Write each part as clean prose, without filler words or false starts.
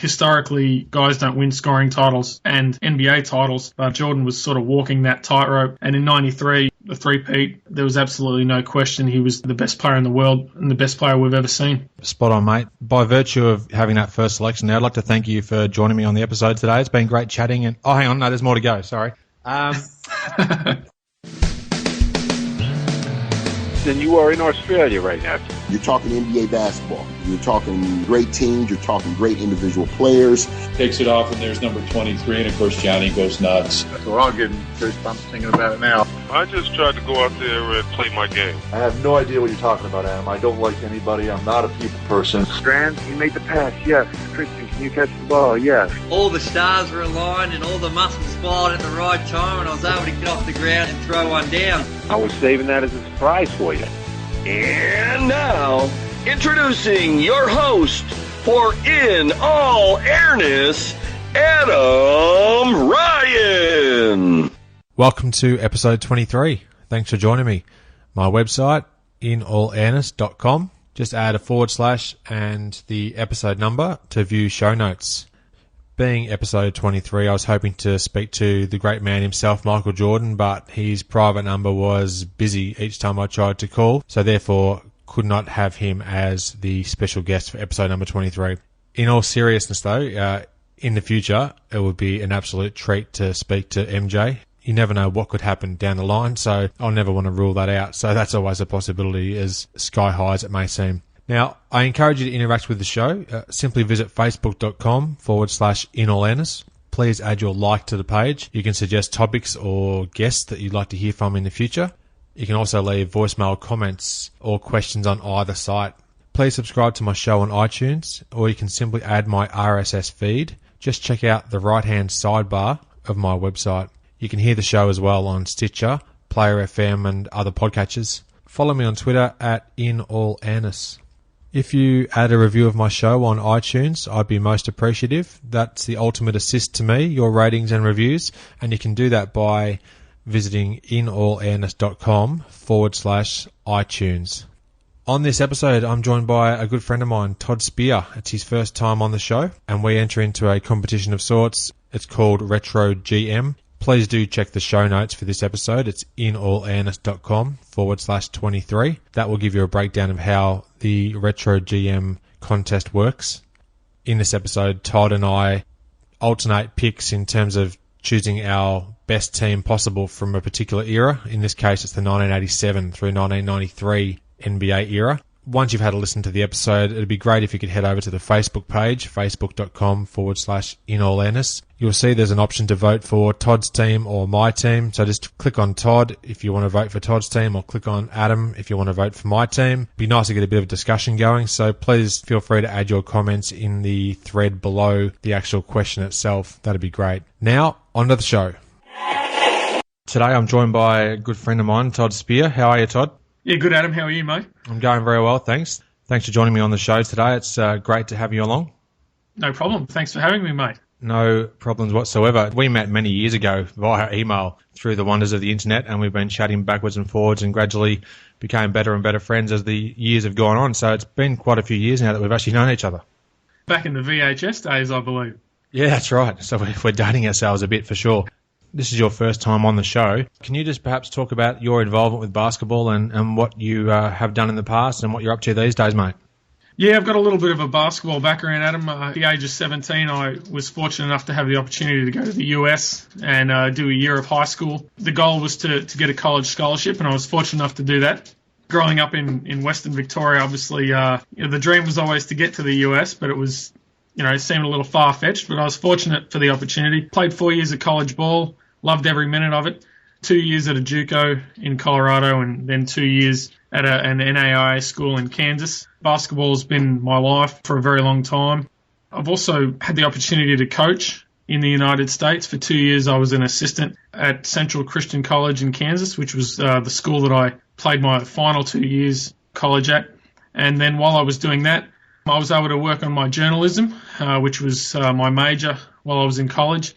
historically guys don't win scoring titles and NBA titles, but Jordan was sort of walking that tightrope. And in 93, the three-peat, there was absolutely no question he was the best player in the world and the best player we've ever seen. Spot on, mate. By virtue of having that first selection now, I'd like to thank you for joining me on the episode today. It's been great chatting. And hang on, no, there's more to go. Sorry. Then you are in Australia right now. You're talking NBA basketball. You're talking great teams. You're talking great individual players. Takes it off, and there's number 23, and of course Johnny goes nuts. We're all getting goosebumps thinking about it now. I just tried to go out there and play my game. I have no idea what you're talking about, Adam. I don't like anybody. I'm not a people person. Strand, you made the pass, yes. Christian, can you catch the ball? Yes. All the stars were aligned and all the muscles fired at the right time, and I was able to get off the ground and throw one down. I was saving that as a surprise for you. And now, introducing your host for In All Airness, Adam Ryan. Welcome to episode 23. Thanks for joining me. My website, inallairness.com. Just add a / and the episode number to view show notes. Being episode 23, I was hoping to speak to the great man himself, Michael Jordan, but his private number was busy each time I tried to call, so therefore could not have him as the special guest for episode number 23. In all seriousness, though, in the future, it would be an absolute treat to speak to MJ. You never know what could happen down the line, so I'll never want to rule that out. So that's always a possibility, as sky high as it may seem. Now, I encourage you to interact with the show. Simply visit facebook.com/inallairness. Please add your like to the page. You can suggest topics or guests that you'd like to hear from in the future. You can also leave voicemail comments or questions on either site. Please subscribe to my show on iTunes, or you can simply add my RSS feed. Just check out the right-hand sidebar of my website. You can hear the show as well on Stitcher, Player FM, and other podcatchers. Follow me on Twitter at inallairness. If you add a review of my show on iTunes, I'd be most appreciative. That's the ultimate assist to me, your ratings and reviews, and you can do that by visiting inallairness.com/iTunes. On this episode, I'm joined by a good friend of mine, Todd Spear. It's his first time on the show, and we enter into a competition of sorts. It's called Retro GM. Please do check the show notes for this episode. It's inallairness.com/23. That will give you a breakdown of how the Retro GM contest works. In this episode, Todd and I alternate picks in terms of choosing our best team possible from a particular era. In this case, it's the 1987 through 1993 NBA era. Once you've had a listen to the episode, it'd be great if you could head over to the Facebook page, facebook.com/inallairness. You'll see there's an option to vote for Todd's team or my team. So just click on Todd if you want to vote for Todd's team, or click on Adam if you want to vote for my team. It'd be nice to get a bit of a discussion going. So please feel free to add your comments in the thread below the actual question itself. That'd be great. Now, on to the show. Today I'm joined by a good friend of mine, Todd Spear. How are you, Todd? Yeah, good, Adam. How are you, mate? I'm going very well, thanks. Thanks for joining me on the show today. It's great to have you along. No problem. Thanks for having me, mate. No problems whatsoever. We met many years ago via email through the wonders of the internet, and we've been chatting backwards and forwards and gradually became better and better friends as the years have gone on. So it's been quite a few years now that we've actually known each other. Back in the VHS days, I believe. Yeah, that's right. So we're dating ourselves a bit for sure. This is your first time on the show. Can you just perhaps talk about your involvement with basketball and what you have done in the past and what you're up to these days, mate? Yeah, I've got a little bit of a basketball background, Adam. At the age of 17, I was fortunate enough to have the opportunity to go to the US and do a year of high school. The goal was to get a college scholarship, and I was fortunate enough to do that. Growing up in Western Victoria, obviously, the dream was always to get to the US, but it was, it seemed a little far-fetched, but I was fortunate for the opportunity. Played 4 years of college ball, loved every minute of it. 2 years at a JUCO in Colorado, and then 2 years at an NAIA school in Kansas. Basketball's been my life for a very long time. I've also had the opportunity to coach in the United States. For 2 years, I was an assistant at Central Christian College in Kansas, which was the school that I played my final 2 years college at. And then while I was doing that, I was able to work on my journalism, which was my major while I was in college.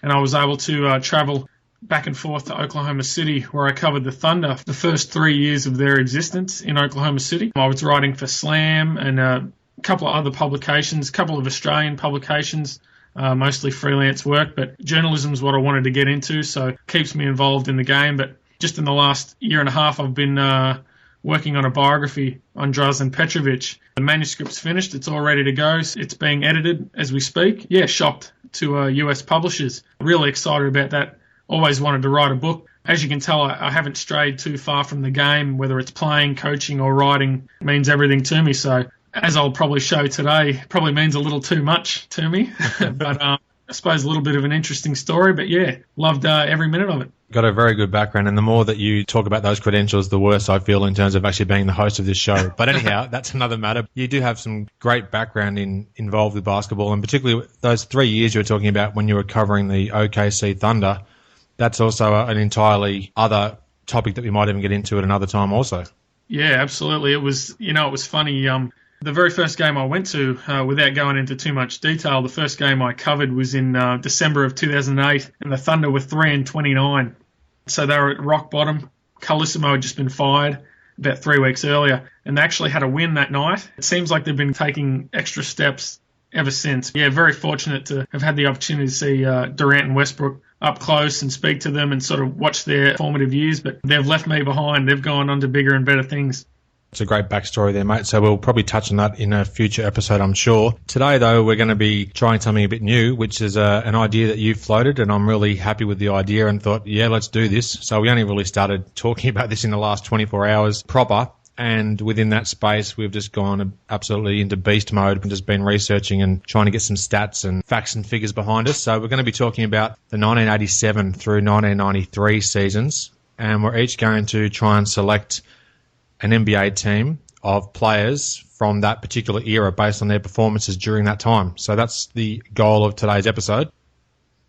And I was able to travel back and forth to Oklahoma City, where I covered the Thunder the first 3 years of their existence in Oklahoma City. I was writing for Slam and couple of other publications, a couple of Australian publications, mostly freelance work, but journalism is what I wanted to get into, so it keeps me involved in the game. But just in the last year and a half, I've been working on a biography on Drazen Petrovic. The manuscript's finished. It's all ready to go. It's being edited as we speak. Yeah, shopped to US publishers. Really excited about that. Always wanted to write a book. As you can tell, I haven't strayed too far from the game, whether it's playing, coaching, or writing. It means everything to me. So, as I'll probably show today, probably means a little too much to me. But I suppose a little bit of an interesting story. But yeah, loved every minute of it. Got a very good background, and the more that you talk about those credentials, the worse I feel in terms of actually being the host of this show. But anyhow, that's another matter. You do have some great background involved with basketball, and particularly those 3 years you were talking about when you were covering the OKC Thunder. That's also an entirely other topic that we might even get into at another time also. Yeah, absolutely. It was funny. The very first game I went to, without going into too much detail, the first game I covered was in December of 2008, and the Thunder were 3-29. So they were at rock bottom. Carlissimo had just been fired about 3 weeks earlier, and they actually had a win that night. It seems like they've been taking extra steps ever since. Yeah, very fortunate to have had the opportunity to see Durant and Westbrook up close and speak to them and sort of watch their formative years, but they've left me behind. They've gone on to bigger and better things. It's a great backstory there, mate, so we'll probably touch on that in a future episode, I'm sure. Today, though, we're going to be trying something a bit new, which is an idea that you floated, and I'm really happy with the idea and thought, yeah, let's do this. So we only really started talking about this in the last 24 hours proper, and within that space, we've just gone absolutely into beast mode and just been researching and trying to get some stats and facts and figures behind us. So we're going to be talking about the 1987 through 1993 seasons, and we're each going to try and select an NBA team of players from that particular era based on their performances during that time. So that's the goal of today's episode.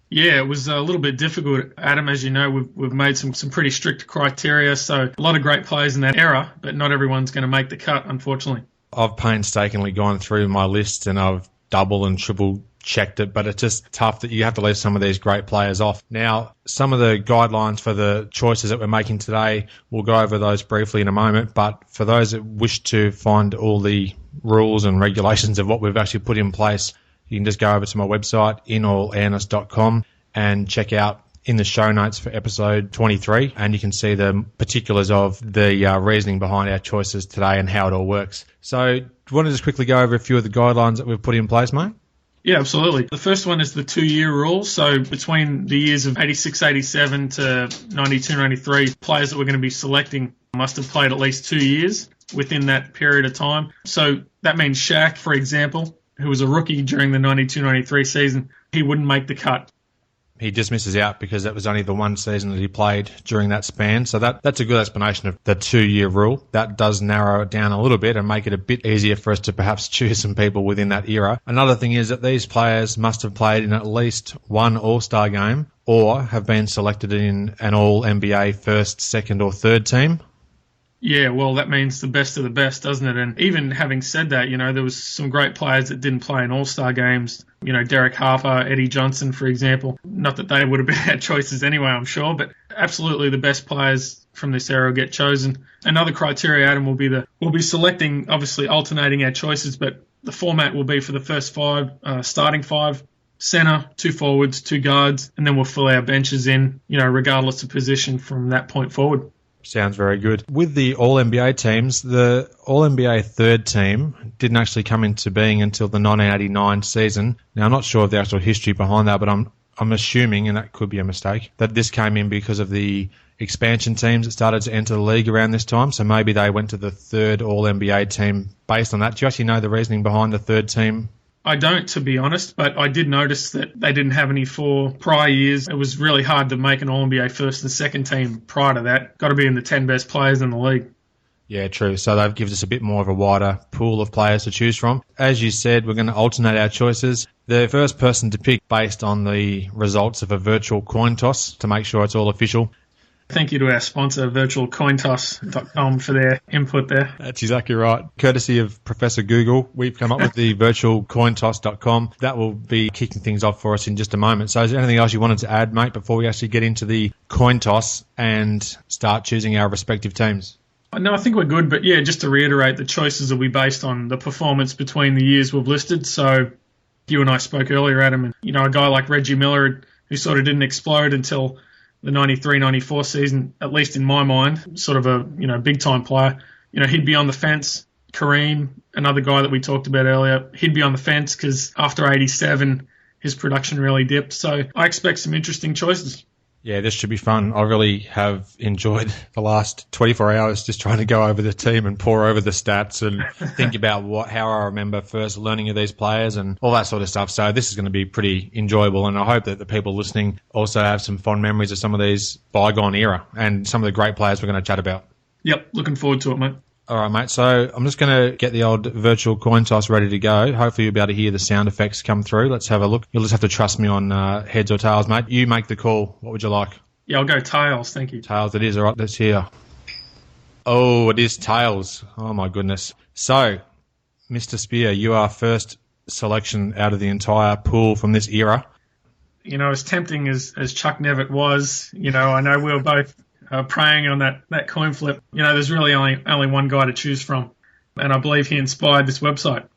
Yeah, it was a little bit difficult, Adam. As you know, we've made some pretty strict criteria, so a lot of great players in that era, but not everyone's going to make the cut, unfortunately. I've painstakingly gone through my list and I've double and triple checked it, but it's just tough that you have to leave some of these great players off. Now, some of the guidelines for the choices that we're making today, we'll go over those briefly in a moment, but for those that wish to find all the rules and regulations of what we've actually put in place, you can just go over to my website, inallairness.com, and check out in the show notes for episode 23, and you can see the particulars of the reasoning behind our choices today and how it all works. So, do you want to just quickly go over a few of the guidelines that we've put in place, mate? Yeah, absolutely. The first one is the 2-year rule. So between the years of 86-87 to 92-93, players that we're going to be selecting must have played at least 2 years within that period of time. So that means Shaq, for example, who was a rookie during the 92-93 season, he wouldn't make the cut. He just misses out because that was only the one season that he played during that span. So that's a good explanation of the 2-year rule. That does narrow it down a little bit and make it a bit easier for us to perhaps choose some people within that era. Another thing is that these players must have played in at least one All-Star game or have been selected in an All-NBA first, second or third team. Yeah, well, that means the best of the best, doesn't it? And even having said that, you know, there was some great players that didn't play in All-Star games. You know, Derek Harper, Eddie Johnson, for example. Not that they would have been our choices anyway, I'm sure, but absolutely the best players from this era will get chosen. Another criteria, Adam, we'll be selecting, obviously alternating our choices, but the format will be for the first five, starting five, center, 2 forwards, 2 guards, and then we'll fill our benches in, you know, regardless of position from that point forward. Sounds very good. With the All-NBA teams, the All-NBA third team didn't actually come into being until the 1989 season. Now, I'm not sure of the actual history behind that, but I'm assuming, and that could be a mistake, that this came in because of the expansion teams that started to enter the league around this time. So maybe they went to the third All-NBA team based on that. Do you actually know the reasoning behind the third team? I don't, to be honest, but I did notice that they didn't have any for prior years. It was really hard to make an All-NBA first and second team prior to that. Got to be in the 10 best players in the league. Yeah, true. So that gives us a bit more of a wider pool of players to choose from. As you said, we're going to alternate our choices. The first person to pick based on the results of a virtual coin toss to make sure it's all official. Thank you to our sponsor, virtualcointoss.com, for their input there. That's exactly right. Courtesy of Professor Google, we've come up with the virtualcointoss.com. That will be kicking things off for us in just a moment. So is there anything else you wanted to add, mate, before we actually get into the coin toss and start choosing our respective teams? No, I think we're good, but yeah, just to reiterate, the choices will be based on the performance between the years we've listed. So you and I spoke earlier, Adam, and a guy like Reggie Miller, who sort of didn't explode until the 93-94 season, at least in my mind, sort of a big-time player. He'd be on the fence. Kareem, another guy that we talked about earlier, he'd be on the fence because after 87, his production really dipped. So I expect some interesting choices. Yeah, this should be fun. I really have enjoyed the last 24 hours just trying to go over the team and pore over the stats and think about how I remember first learning of these players and all that sort of stuff. So this is going to be pretty enjoyable, and I hope that the people listening also have some fond memories of some of these bygone era and some of the great players we're going to chat about. Yep, looking forward to it, mate. All right, mate. So I'm just going to get the old virtual coin toss ready to go. Hopefully you'll be able to hear the sound effects come through. Let's have a look. You'll just have to trust me on heads or tails, mate. You make the call. What would you like? Yeah, I'll go tails. Thank you. Tails it is. All right, let's hear. Oh, it is tails. Oh, my goodness. So, Mr. Spear, you are first selection out of the entire pool from this era. As tempting as Chuck Nevitt was, I know we were both praying on that coin flip. There's really only one guy to choose from, and I believe he inspired this website.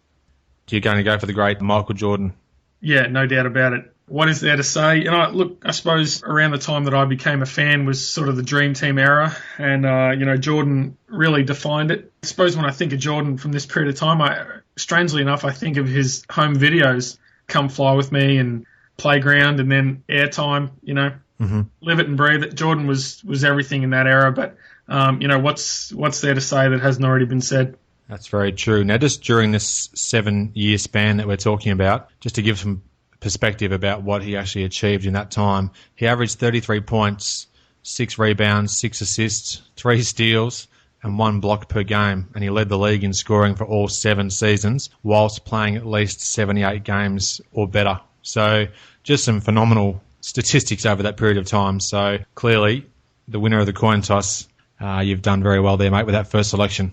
You're going to go for the great Michael Jordan? Yeah, no doubt about it. What is there to say? Look, I suppose around the time that I became a fan was sort of the Dream Team era, and Jordan really defined it. I suppose when I think of Jordan from this period of time, strangely enough, I think of his home videos, Come Fly With Me and Playground, and then Airtime, Mm-hmm. Live it and breathe it. Jordan was everything in that era, but what's there to say that hasn't already been said? That's very true. Now, just during this 7-year span that we're talking about, just to give some perspective about what he actually achieved in that time, he averaged 33 points, 6 rebounds, 6 assists, 3 steals, and 1 block per game, and he led the league in scoring for all 7 seasons, whilst playing at least 78 games or better. So, just some phenomenal statistics over that period of time. So clearly, the winner of the coin toss, you've done very well there, mate, with that first selection.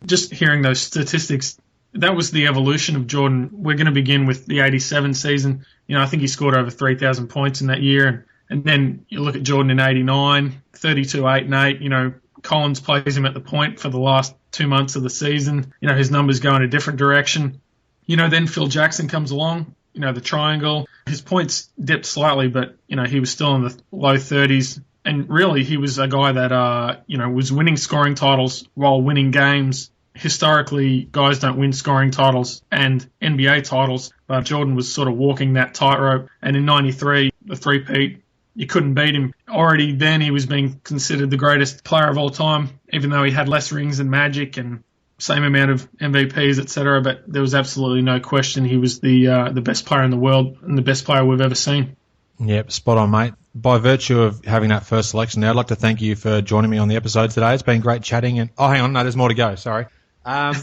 Just hearing those statistics, that was the evolution of Jordan. We're going to begin with the 87 season. I think he scored over 3,000 points in that year. And then you look at Jordan in 89, 32, 8, and 8. Collins plays him at the point for the last 2 months of the season. His numbers go in a different direction. Then Phil Jackson comes along. The triangle. His points dipped slightly, but, he was still in the low 30s. And really, he was a guy that, was winning scoring titles while winning games. Historically, guys don't win scoring titles and NBA titles, but Jordan was sort of walking that tightrope. And in 93, the three-peat, you couldn't beat him. Already then, he was being considered the greatest player of all time, even though he had less rings than Magic and same amount of MVPs, etc. But there was absolutely no question he was the best player in the world and the best player we've ever seen. Yep, spot on, mate. By virtue of having that first selection there, I'd like to thank you for joining me on the episode today. It's been great chatting. And hang on, no, there's more to go. Sorry. I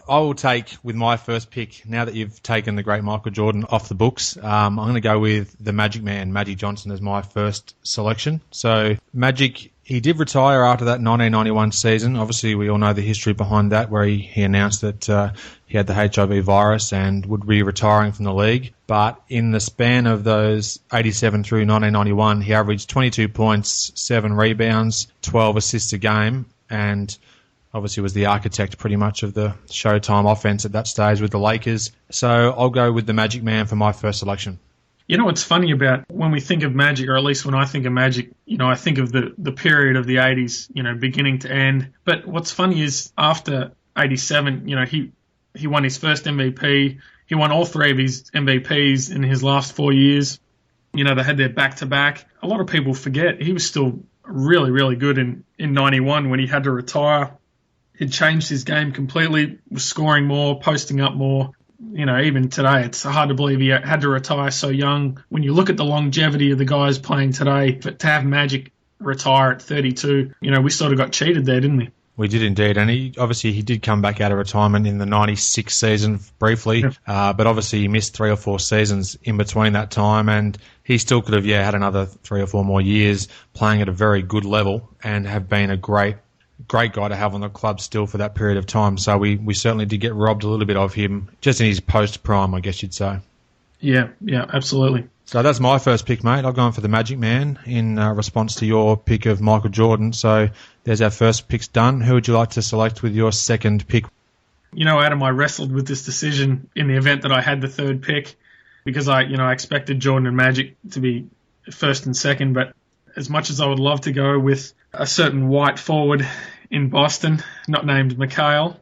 will take, with my first pick, now that you've taken the great Michael Jordan off the books, I'm going to go with the Magic Man, Magic Johnson, as my first selection. So Magic, he did retire after that 1991 season. Obviously, we all know the history behind that, where he announced that he had the HIV virus and would be retiring from the league. But in the span of those 87 through 1991, he averaged 22 points, 7 rebounds, 12 assists a game, and obviously was the architect pretty much of the Showtime offense at that stage with the Lakers. So I'll go with the Magic Man for my first selection. What's funny about when we think of Magic, or at least when I think of Magic, I think of the period of the 80s, beginning to end. But what's funny is after 87, he won his first MVP. He won all 3 of his MVPs in his last 4 years. They had their back-to-back. A lot of people forget he was still really, really good in 91 when he had to retire. He'd changed his game completely, was scoring more, posting up more. Even today, it's hard to believe he had to retire so young. When you look at the longevity of the guys playing today, but to have Magic retire at 32, we sort of got cheated there, didn't we? We did indeed, and he did come back out of retirement in the 96 season briefly, but obviously he missed 3 or 4 seasons in between that time, and he still could have had another 3 or 4 more years playing at a very good level and have been a great guy to have on the club still for that period of time. So we certainly did get robbed a little bit of him just in his post-prime, I guess you'd say. Yeah, absolutely. So that's my first pick, mate. I've gone for the Magic Man in response to your pick of Michael Jordan. So there's our first picks done. Who would you like to select with your second pick? You know, Adam, I wrestled with this decision in the event that I had the third pick because I expected Jordan and Magic to be first and second. But as much as I would love to go with a certain white forward in Boston, not named McHale,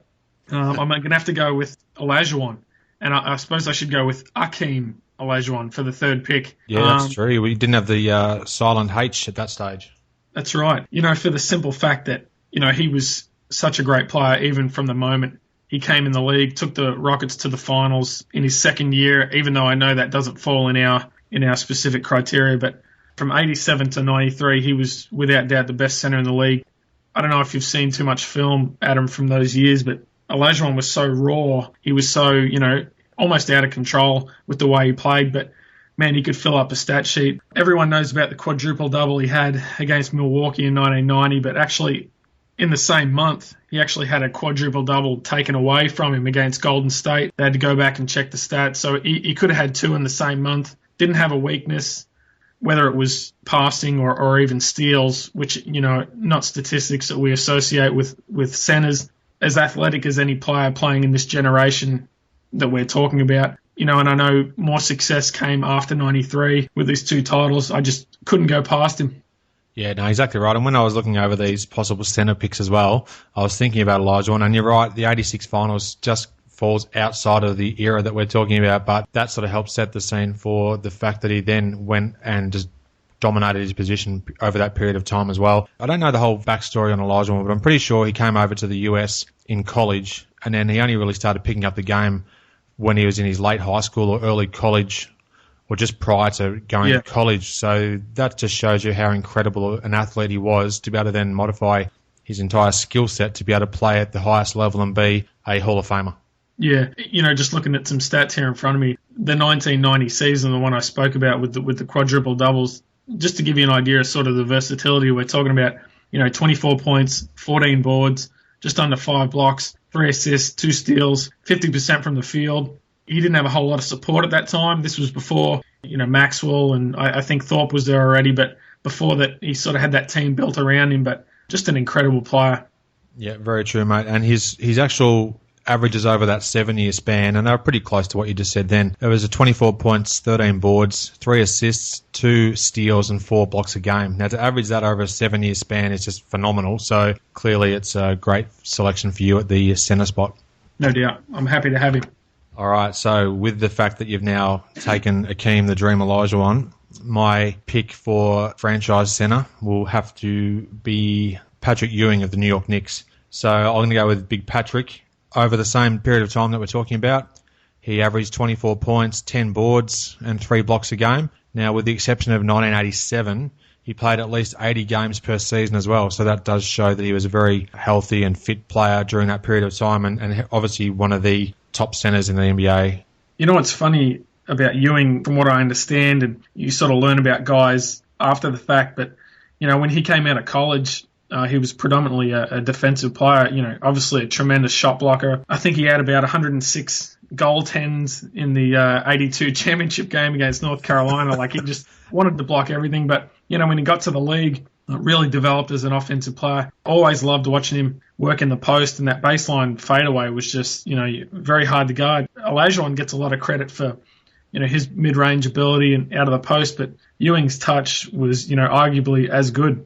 I'm going to have to go with Olajuwon. And I suppose I should go with Akeem Olajuwon for the third pick. Yeah, that's true. We didn't have the silent H at that stage. That's right. For the simple fact that, he was such a great player even from the moment he came in the league, took the Rockets to the finals in his second year, even though I know that doesn't fall in our specific criteria. But from 87 to 93, he was without doubt the best center in the league. I don't know if you've seen too much film, Adam, from those years, but Olajuwon was so raw. He was so, almost out of control with the way he played. But, man, he could fill up a stat sheet. Everyone knows about the quadruple-double he had against Milwaukee in 1990, but actually in the same month, he actually had a quadruple-double taken away from him against Golden State. They had to go back and check the stats. So he could have had two in the same month. Didn't have a weakness, whether it was passing or even steals, which, not statistics that we associate with centers. As athletic as any player playing in this generation that we're talking about. And I know more success came after 93 with these two titles. I just couldn't go past him. Yeah, no, exactly right. And when I was looking over these possible centre picks as well, I was thinking about Olajuwon. And you're right, the 86 finals just falls outside of the era that we're talking about. But that sort of helps set the scene for the fact that he then went and just dominated his position over that period of time as well. I don't know the whole backstory on Olajuwon, but I'm pretty sure he came over to the US in college, and then he only really started picking up the game when he was in his late high school or early college, or just prior to going to college. So that just shows you how incredible an athlete he was to be able to then modify his entire skill set to be able to play at the highest level and be a Hall of Famer. Yeah, just looking at some stats here in front of me, the 1990 season, the one I spoke about with the quadruple doubles, just to give you an idea of sort of the versatility we're talking about, 24 points, 14 boards, just under 5 blocks, 3 assists, 2 steals, 50% from the field. He didn't have a whole lot of support at that time. This was before, Maxwell, and I think Thorpe was there already, but before that, he sort of had that team built around him, but just an incredible player. Yeah, very true, mate. And his actual averages over that 7-year span, and they were pretty close to what you just said then. It was a 24 points, 13 boards, 3 assists, 2 steals, and 4 blocks a game. Now, to average that over a 7-year span is just phenomenal. So clearly it's a great selection for you at the centre spot. No doubt. I'm happy to have him. All right, so with the fact that you've now taken Akeem the Dream Olajuwon, my pick for franchise centre will have to be Patrick Ewing of the New York Knicks. So I'm going to go with Big Patrick. Over the same period of time that we're talking about, he averaged 24 points, 10 boards, and 3 blocks a game. Now, with the exception of 1987, he played at least 80 games per season as well. So that does show that he was a very healthy and fit player during that period of time, and obviously one of the top centers in the NBA. You know what's funny about Ewing, from what I understand, and you sort of learn about guys after the fact, but, when he came out of college, he was predominantly a defensive player, obviously a tremendous shot blocker. I think he had about 106 goaltends in the 82 championship game against North Carolina. Like, he just wanted to block everything. But, when he got to the league, really developed as an offensive player. Always loved watching him work in the post, and that baseline fadeaway was just, very hard to guard. Olajuwon gets a lot of credit for, his mid-range ability and out of the post, but Ewing's touch was, arguably as good.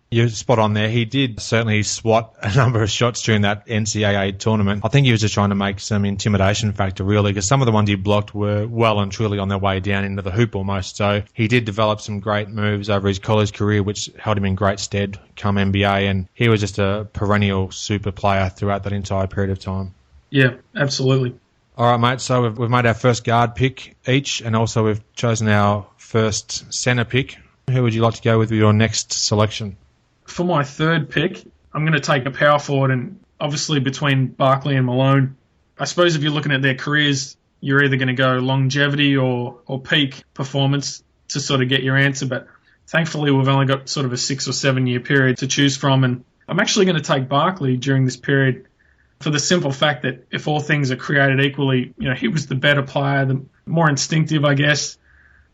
You're spot on there. He did certainly swat a number of shots during that NCAA tournament. I think he was just trying to make some intimidation factor, really, because some of the ones he blocked were well and truly on their way down into the hoop almost. So he did develop some great moves over his college career, which held him in great stead come NBA, and he was just a perennial super player throughout that entire period of time. Yeah, absolutely. All right, mate, so we've made our first guard pick each, and also we've chosen our first center pick. Who would you like to go with your next selection? For my third pick, I'm going to take a power forward, and obviously between Barkley and Malone. I suppose if you're looking at their careers, you're either going to go longevity or peak performance to sort of get your answer, but thankfully we've only got sort of a 6 or 7 year period to choose from, and I'm actually going to take Barkley during this period for the simple fact that if all things are created equally, he was the better player, the more instinctive, I guess.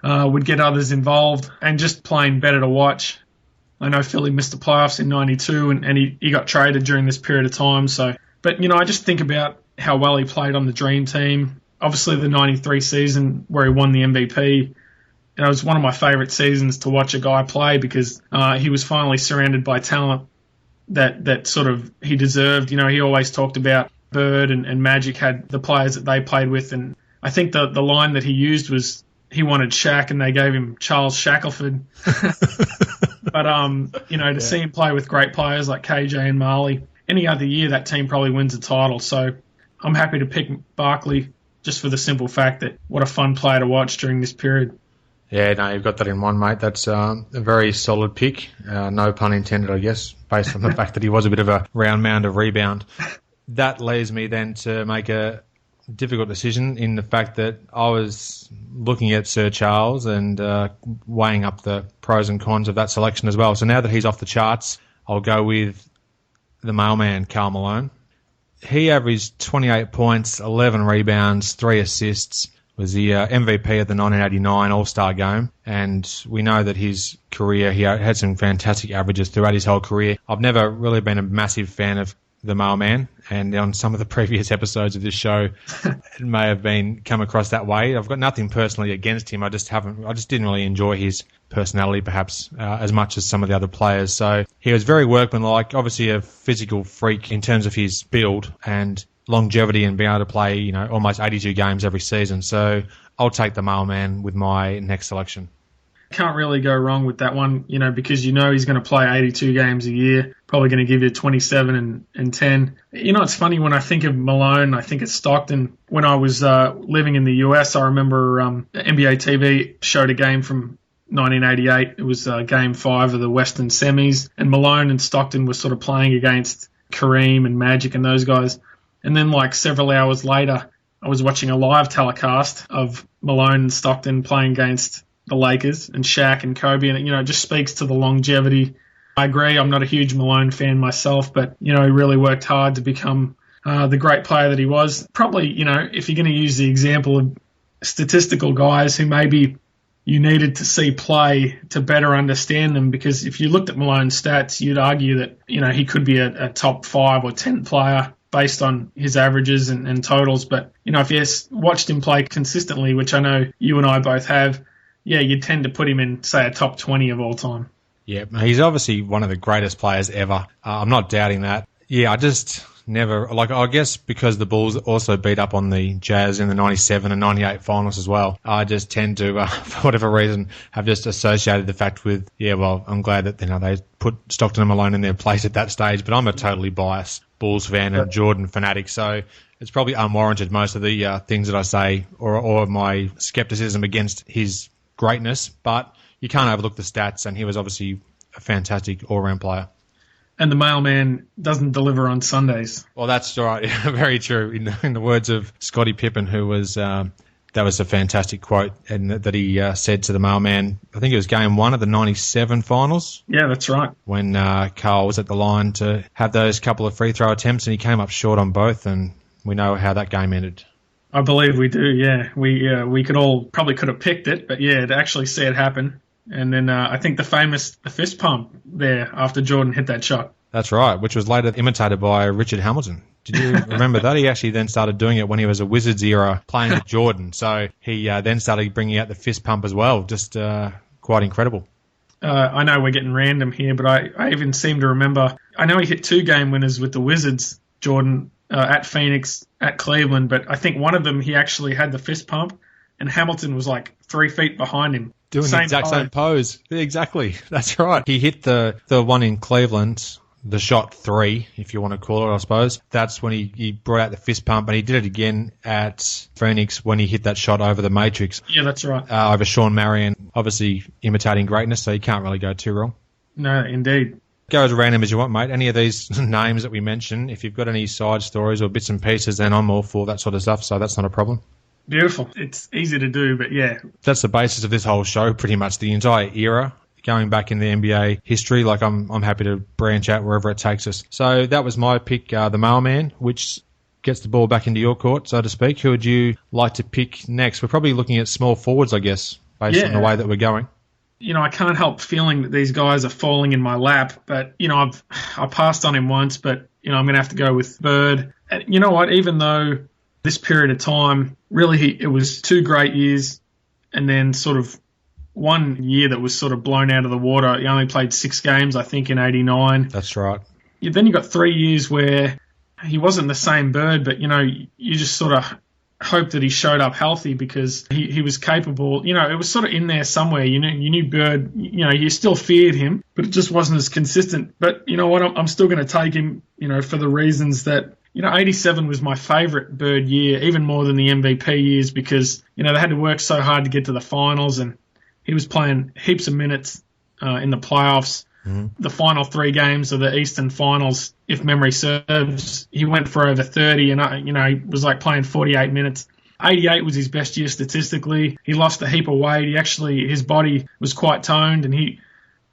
would get others involved, and just plain better to watch. I know Philly missed the playoffs in 92, and he got traded during this period of time. So, but, I just think about how well he played on the Dream Team. Obviously, the 93 season where he won the MVP, it was one of my favourite seasons to watch a guy play because he was finally surrounded by talent that sort of he deserved. He always talked about Bird and Magic had the players that they played with, and I think the line that he used was he wanted Shaq and they gave him Charles Shackelford. But, to see him play with great players like KJ and Marley, any other year that team probably wins a title. So I'm happy to pick Barkley just for the simple fact that what a fun player to watch during this period. Yeah, no, you've got that in one, mate. That's a very solid pick. No pun intended, I guess, based on the fact that he was a bit of a round mound of rebound. That leaves me then to make a difficult decision in the fact that I was looking at Sir Charles and weighing up the pros and cons of that selection as well. So now that he's off the charts, I'll go with the mailman, Karl Malone. He averaged 28 points, 11 rebounds, 3 assists, was the MVP of the 1989 All-Star Game, and we know that his career, he had some fantastic averages throughout his whole career. I've never really been a massive fan of the mailman, and on some of the previous episodes of this show, it may have come across that way. I've got nothing personally against him. I just didn't really enjoy his personality, perhaps, as much as some of the other players. So he was very workmanlike, obviously a physical freak in terms of his build and longevity and being able to play, almost 82 games every season. So I'll take the mailman with my next selection. Can't really go wrong with that one, because he's going to play 82 games a year, probably going to give you 27 and 10. It's funny when I think of Malone, I think it's Stockton. When I was living in the US, I remember NBA TV showed a game from 1988. It was Game 5 of the Western Semis, and Malone and Stockton were sort of playing against Kareem and Magic and those guys. And then several hours later, I was watching a live telecast of Malone and Stockton playing against the Lakers and Shaq and Kobe, and it just speaks to the longevity. I agree, I'm not a huge Malone fan myself, but he really worked hard to become the great player that he was. Probably, if you're going to use the example of statistical guys who maybe you needed to see play to better understand them, because if you looked at Malone's stats, you'd argue that he could be a top 5 or 10 player based on his averages and totals. But if you watched him play consistently, which I know you and I both have, yeah, you'd tend to put him in, say, a top 20 of all time. Yeah, he's obviously one of the greatest players ever. I'm not doubting that. Yeah, I just never, I guess because the Bulls also beat up on the Jazz in the 97 and 98 finals as well, I just tend to, for whatever reason, have just associated the fact with, I'm glad that, they put Stockton and Malone in their place at that stage, but I'm a totally biased Bulls fan and Jordan fanatic, so it's probably unwarranted, most of the things that I say, or my skepticism against his greatness, but you can't overlook the stats, and he was obviously a fantastic all-round player. And the mailman doesn't deliver on Sundays. Well, that's right. Very true. In the words of Scottie Pippen, who was that was a fantastic quote, and that he said to the mailman, I think it was Game 1 of the 97 finals. Yeah, that's right. When Carl was at the line to have those couple of free throw attempts, and he came up short on both, and we know how that game ended. I believe we do, yeah. We could have picked it, but yeah, to actually see it happen. And then I think the fist pump there after Jordan hit that shot. That's right, which was later imitated by Richard Hamilton. Did you remember that? He actually then started doing it when he was a Wizards era playing with Jordan. So he then started bringing out the fist pump as well. Just quite incredible. I know we're getting random here, but I even seem to remember, I know he hit 2 game winners with the Wizards, Jordan, at Phoenix, at Cleveland, but I think one of them he actually had the fist pump, and Hamilton was 3 feet behind him. Doing the exact same pose. Exactly. That's right. He hit the one in Cleveland, the shot 3, if you want to call it, I suppose. That's when he brought out the fist pump, and he did it again at Phoenix when he hit that shot over the Matrix. Yeah, that's right. Over Sean Marion, obviously imitating greatness, so you can't really go too wrong. No, indeed. Go as random as you want, mate. Any of these names that we mentioned, if you've got any side stories or bits and pieces, then I'm all for that sort of stuff, so that's not a problem. Beautiful. It's easy to do, but yeah. That's the basis of this whole show, pretty much, the entire era, going back in the NBA history. I'm happy to branch out wherever it takes us. So that was my pick, the mailman, which gets the ball back into your court, so to speak, who would you like to pick next? We're probably looking at small forwards, I guess, based on the way that we're going. I can't help feeling that these guys are falling in my lap, but, I passed on him once, but, I'm going to have to go with Bird. And you know what? Even though this period of time, really, it was 2 great years and then sort of one year that was sort of blown out of the water. He only played 6 games, I think, in 89. That's right. Then you got 3 years where he wasn't the same Bird, but, you just sort of hope that he showed up healthy because he was capable. It was sort of in there somewhere. You knew Bird, you still feared him, but it just wasn't as consistent. But you know what? I'm still going to take him, for the reasons that, 87 was my favourite Bird year, even more than the MVP years because, they had to work so hard to get to the finals and he was playing heaps of minutes in the playoffs. The final 3 games of the Eastern Finals, if memory serves, he went for over 30 and, he was like playing 48 minutes. 88 was his best year statistically. He lost a heap of weight. His body was quite toned and he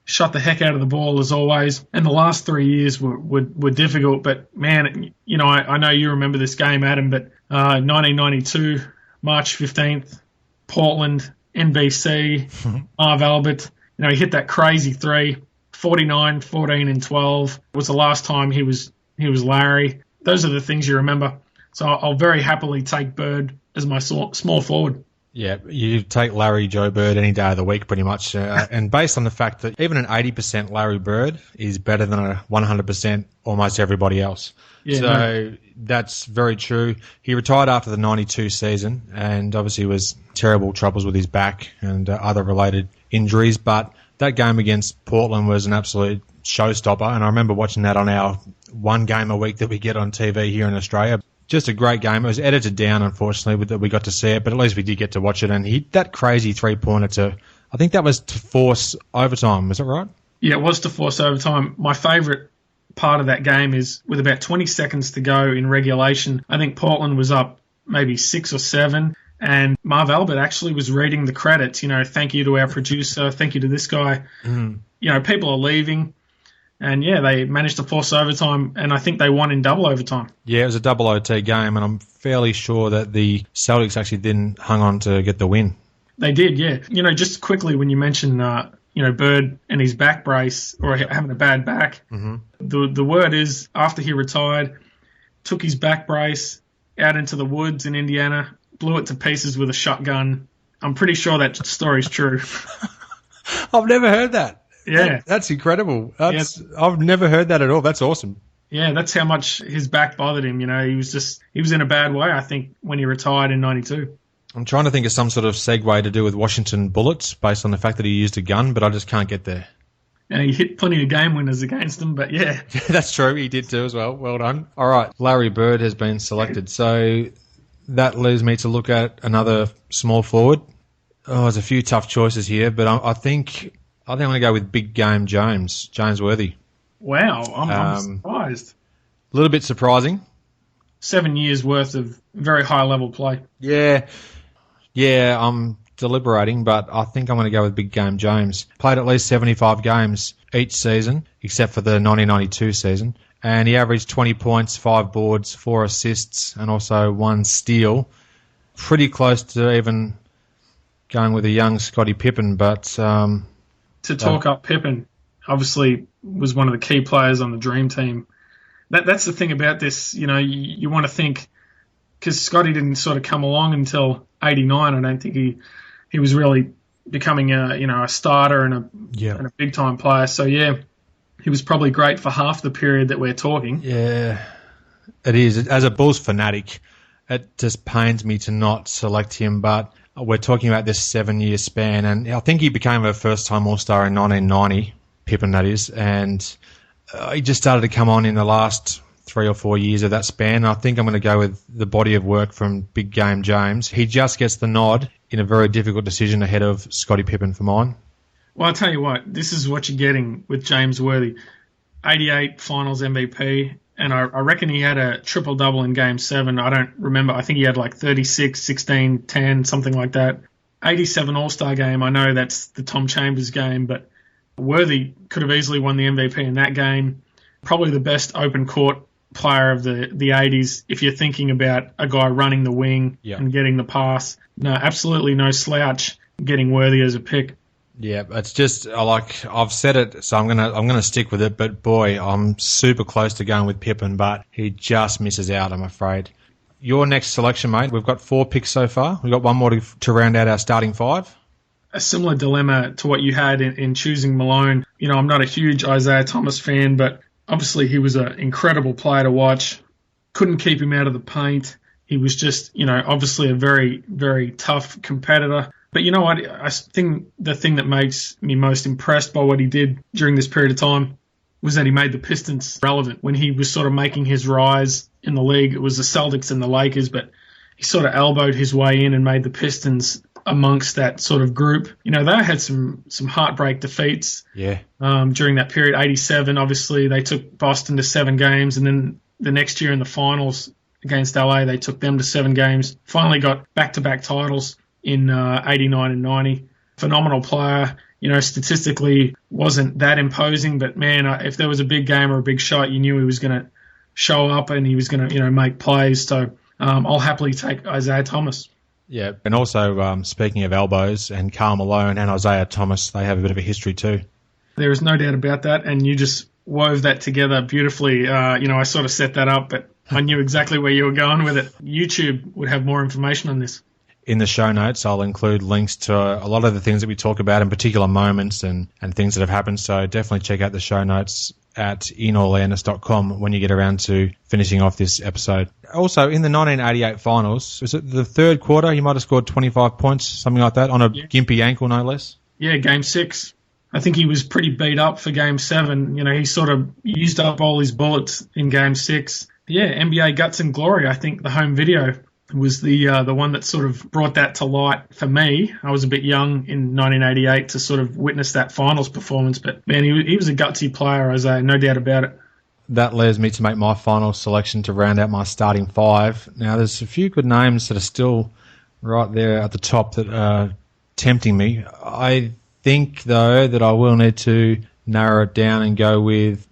shot the heck out of the ball as always. And the last 3 years were difficult. But, man, I know you remember this game, Adam, but 1992, March 15th, Portland, NBC, Marv Albert, he hit that crazy 3. 49, 14, and 12 was the last time he was Larry. Those are the things you remember. So I'll very happily take Bird as my small forward. Yeah, you take Larry Joe Bird any day of the week pretty much. And based on the fact that even an 80% Larry Bird is better than a 100% almost everybody else. Yeah, that's very true. He retired after the 92 season and obviously was terrible troubles with his back and other related injuries, but that game against Portland was an absolute showstopper, and I remember watching that on our one game a week that we get on TV here in Australia. Just a great game. It was edited down, unfortunately, that we got to see it, but at least we did get to watch it. And he hit that crazy 3-pointer I think that was to force overtime. Is that right? Yeah, it was to force overtime. My favourite part of that game is with about 20 seconds to go in regulation. I think Portland was up maybe 6 or 7. And Marv Albert actually was reading the credits, thank you to our producer, thank you to this guy. People are leaving. And, they managed to force overtime, and I think they won in double overtime. Yeah, it was a double OT game, and I'm fairly sure that the Celtics actually didn't hang on to get the win. They did, yeah. Just quickly when you mentioned, Bird and his back brace, or having a bad back, the word is after he retired, took his back brace out into the woods in Indiana, blew it to pieces with a shotgun. I'm pretty sure that story's true. I've never heard that. Yeah. That's incredible. I've never heard that at all. That's awesome. Yeah, that's how much his back bothered him. He was in a bad way, I think, when he retired in 92. I'm trying to think of some sort of segue to do with Washington Bullets based on the fact that he used a gun, but I just can't get there. And he hit plenty of game winners against them, but yeah. That's true. He did too as well. Well done. All right. Larry Bird has been selected. So that leaves me to look at another small forward. Oh, there's a few tough choices here, but I think I'm going to go with Big Game James Worthy. Wow, I'm surprised. A little bit surprising. 7 years worth of very high level play. Yeah, I'm deliberating, but I think I'm going to go with Big Game James. Played at least 75 games each season, except for the 1992 season. And he averaged 20 points, 5 boards, 4 assists, and also 1 steal. Pretty close to even going with a young Scottie Pippen, but... to talk up Pippen, obviously was one of the key players on the Dream Team. That's the thing about this, you want to think, because Scottie didn't sort of come along until 89. I don't think he was really becoming a starter and a big-time player. So, yeah, he was probably great for half the period that we're talking. Yeah, it is. As a Bulls fanatic, it just pains me to not select him, but we're talking about this 7-year span, and I think he became a first-time All-Star in 1990, Pippen that is, and he just started to come on in the last 3 or 4 years of that span. I think I'm going to go with the body of work from Big Game James. He just gets the nod in a very difficult decision ahead of Scottie Pippen for mine. Well, I'll tell you what, this is what you're getting with James Worthy. 88 Finals MVP, and I reckon he had a triple-double in Game 7. I don't remember. I think he had like 36, 16, 10, something like that. 87 All-Star game, I know that's the Tom Chambers game, but Worthy could have easily won the MVP in that game. Probably the best open court player of the 80s if you're thinking about a guy running the wing and getting the pass. No, absolutely no slouch getting Worthy as a pick. Yeah, it's just I've said it, so I'm gonna stick with it. But boy, I'm super close to going with Pippen, but he just misses out, I'm afraid. Your next selection, mate. We've got 4 picks so far. We've got one more to round out our starting 5. A similar dilemma to what you had in choosing Malone. You know, I'm not a huge Isaiah Thomas fan, but obviously he was an incredible player to watch. Couldn't keep him out of the paint. He was just, you know, obviously a very, very tough competitor. But you know what? I think the thing that makes me most impressed by what he did during this period of time was that he made the Pistons relevant. When he was sort of making his rise in the league, it was the Celtics and the Lakers, but he sort of elbowed his way in and made the Pistons amongst that sort of group. You know, they had some heartbreak defeats during that period. 87, obviously, they took Boston to 7 games, and then the next year in the finals against LA, they took them to 7 games. Finally got back-to-back titles in 89 and 90. Phenomenal player. You know, statistically wasn't that imposing, but man, if there was a big game or a big shot, you knew he was going to show up and he was going to, you know, make plays. So I'll happily take Isaiah Thomas. Yeah, and also speaking of elbows, and Karl Malone and Isaiah Thomas, they have a bit of a history too. There is no doubt about that, and you just wove that together beautifully. You know, I sort of set that up, but I knew exactly where you were going with it. YouTube would have more information on this. In the show notes, I'll include links to a lot of the things that we talk about in particular moments and things that have happened. So definitely check out the show notes at inallairness.com when you get around to finishing off this episode. Also, in the 1988 finals, was it the third quarter? He might have scored 25 points, something like that, on a gimpy ankle, no less. Yeah, Game 6. I think he was pretty beat up for Game 7. You know, he sort of used up all his bullets in Game 6. Yeah, NBA Guts and Glory, I think the home video was the one that sort of brought that to light for me. I was a bit young in 1988 to sort of witness that finals performance, but man, he was a gutsy player, Isaiah, no doubt about it. That leads me to make my final selection to round out my starting 5. Now, there's a few good names that are still right there at the top that are tempting me. I think, though, that I will need to narrow it down and go with,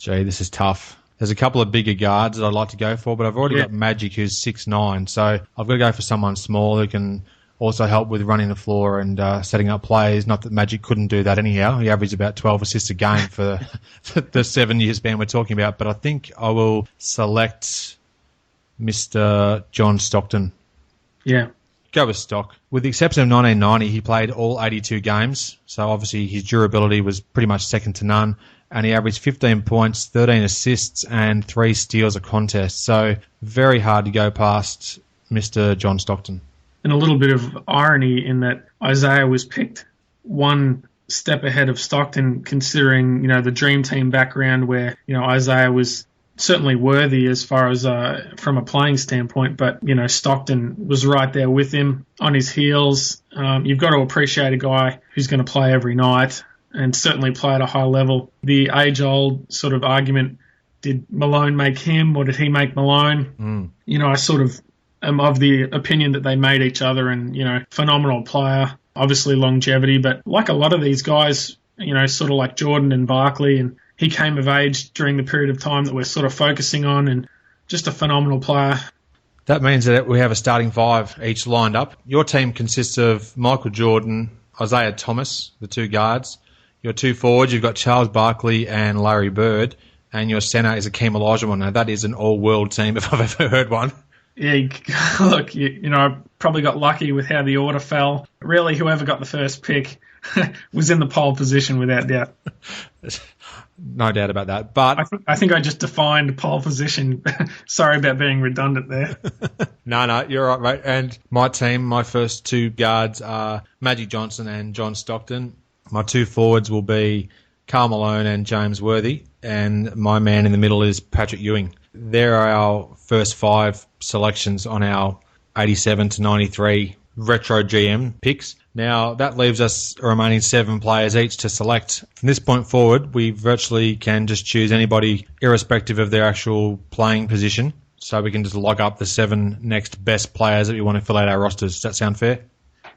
this is tough. There's a couple of bigger guards that I'd like to go for, but I've already got Magic, who's 6'9", so I've got to go for someone small who can also help with running the floor and setting up plays. Not that Magic couldn't do that anyhow. He averaged about 12 assists a game for the 7-year span we're talking about, but I think I will select Mr. John Stockton. Yeah. Go with Stock. With the exception of 1990, he played all 82 games, so obviously his durability was pretty much second to none. And he averaged 15 points, 13 assists, and 3 steals a contest. So very hard to go past Mr. John Stockton. And a little bit of irony in that Isaiah was picked one step ahead of Stockton, considering, you know, the Dream Team background where, you know, Isaiah was certainly worthy as far as from a playing standpoint, but, you know, Stockton was right there with him on his heels. You've got to appreciate a guy who's going to play every night and certainly play at a high level. The age-old sort of argument, did Malone make him or did he make Malone? You know, I sort of am of the opinion that they made each other, and, you know, phenomenal player, obviously longevity, but like a lot of these guys, you know, sort of like Jordan and Barkley, and he came of age during the period of time that we're sort of focusing on, and just a phenomenal player. That means that we have a starting 5 each lined up. Your team consists of Michael Jordan, Isaiah Thomas, the 2 guards. Your 2 forwards, you've got Charles Barkley and Larry Bird, and your centre is Akeem Olajuwon. Now, that is an all-world team if I've ever heard one. Yeah, look, you know, I probably got lucky with how the order fell. Really, whoever got the first pick was in the pole position without doubt. No doubt about that. But I think I just defined pole position. Sorry about being redundant there. No, you're right, mate. And my team, my first 2 guards are Magic Johnson and John Stockton. My 2 forwards will be Karl Malone and James Worthy, and my man in the middle is Patrick Ewing. There are our first 5 selections on our 87 to 93 retro GM picks. Now, that leaves us a remaining 7 players each to select. From this point forward, we virtually can just choose anybody irrespective of their actual playing position, so we can just log up the 7 next best players that we want to fill out our rosters. Does that sound fair?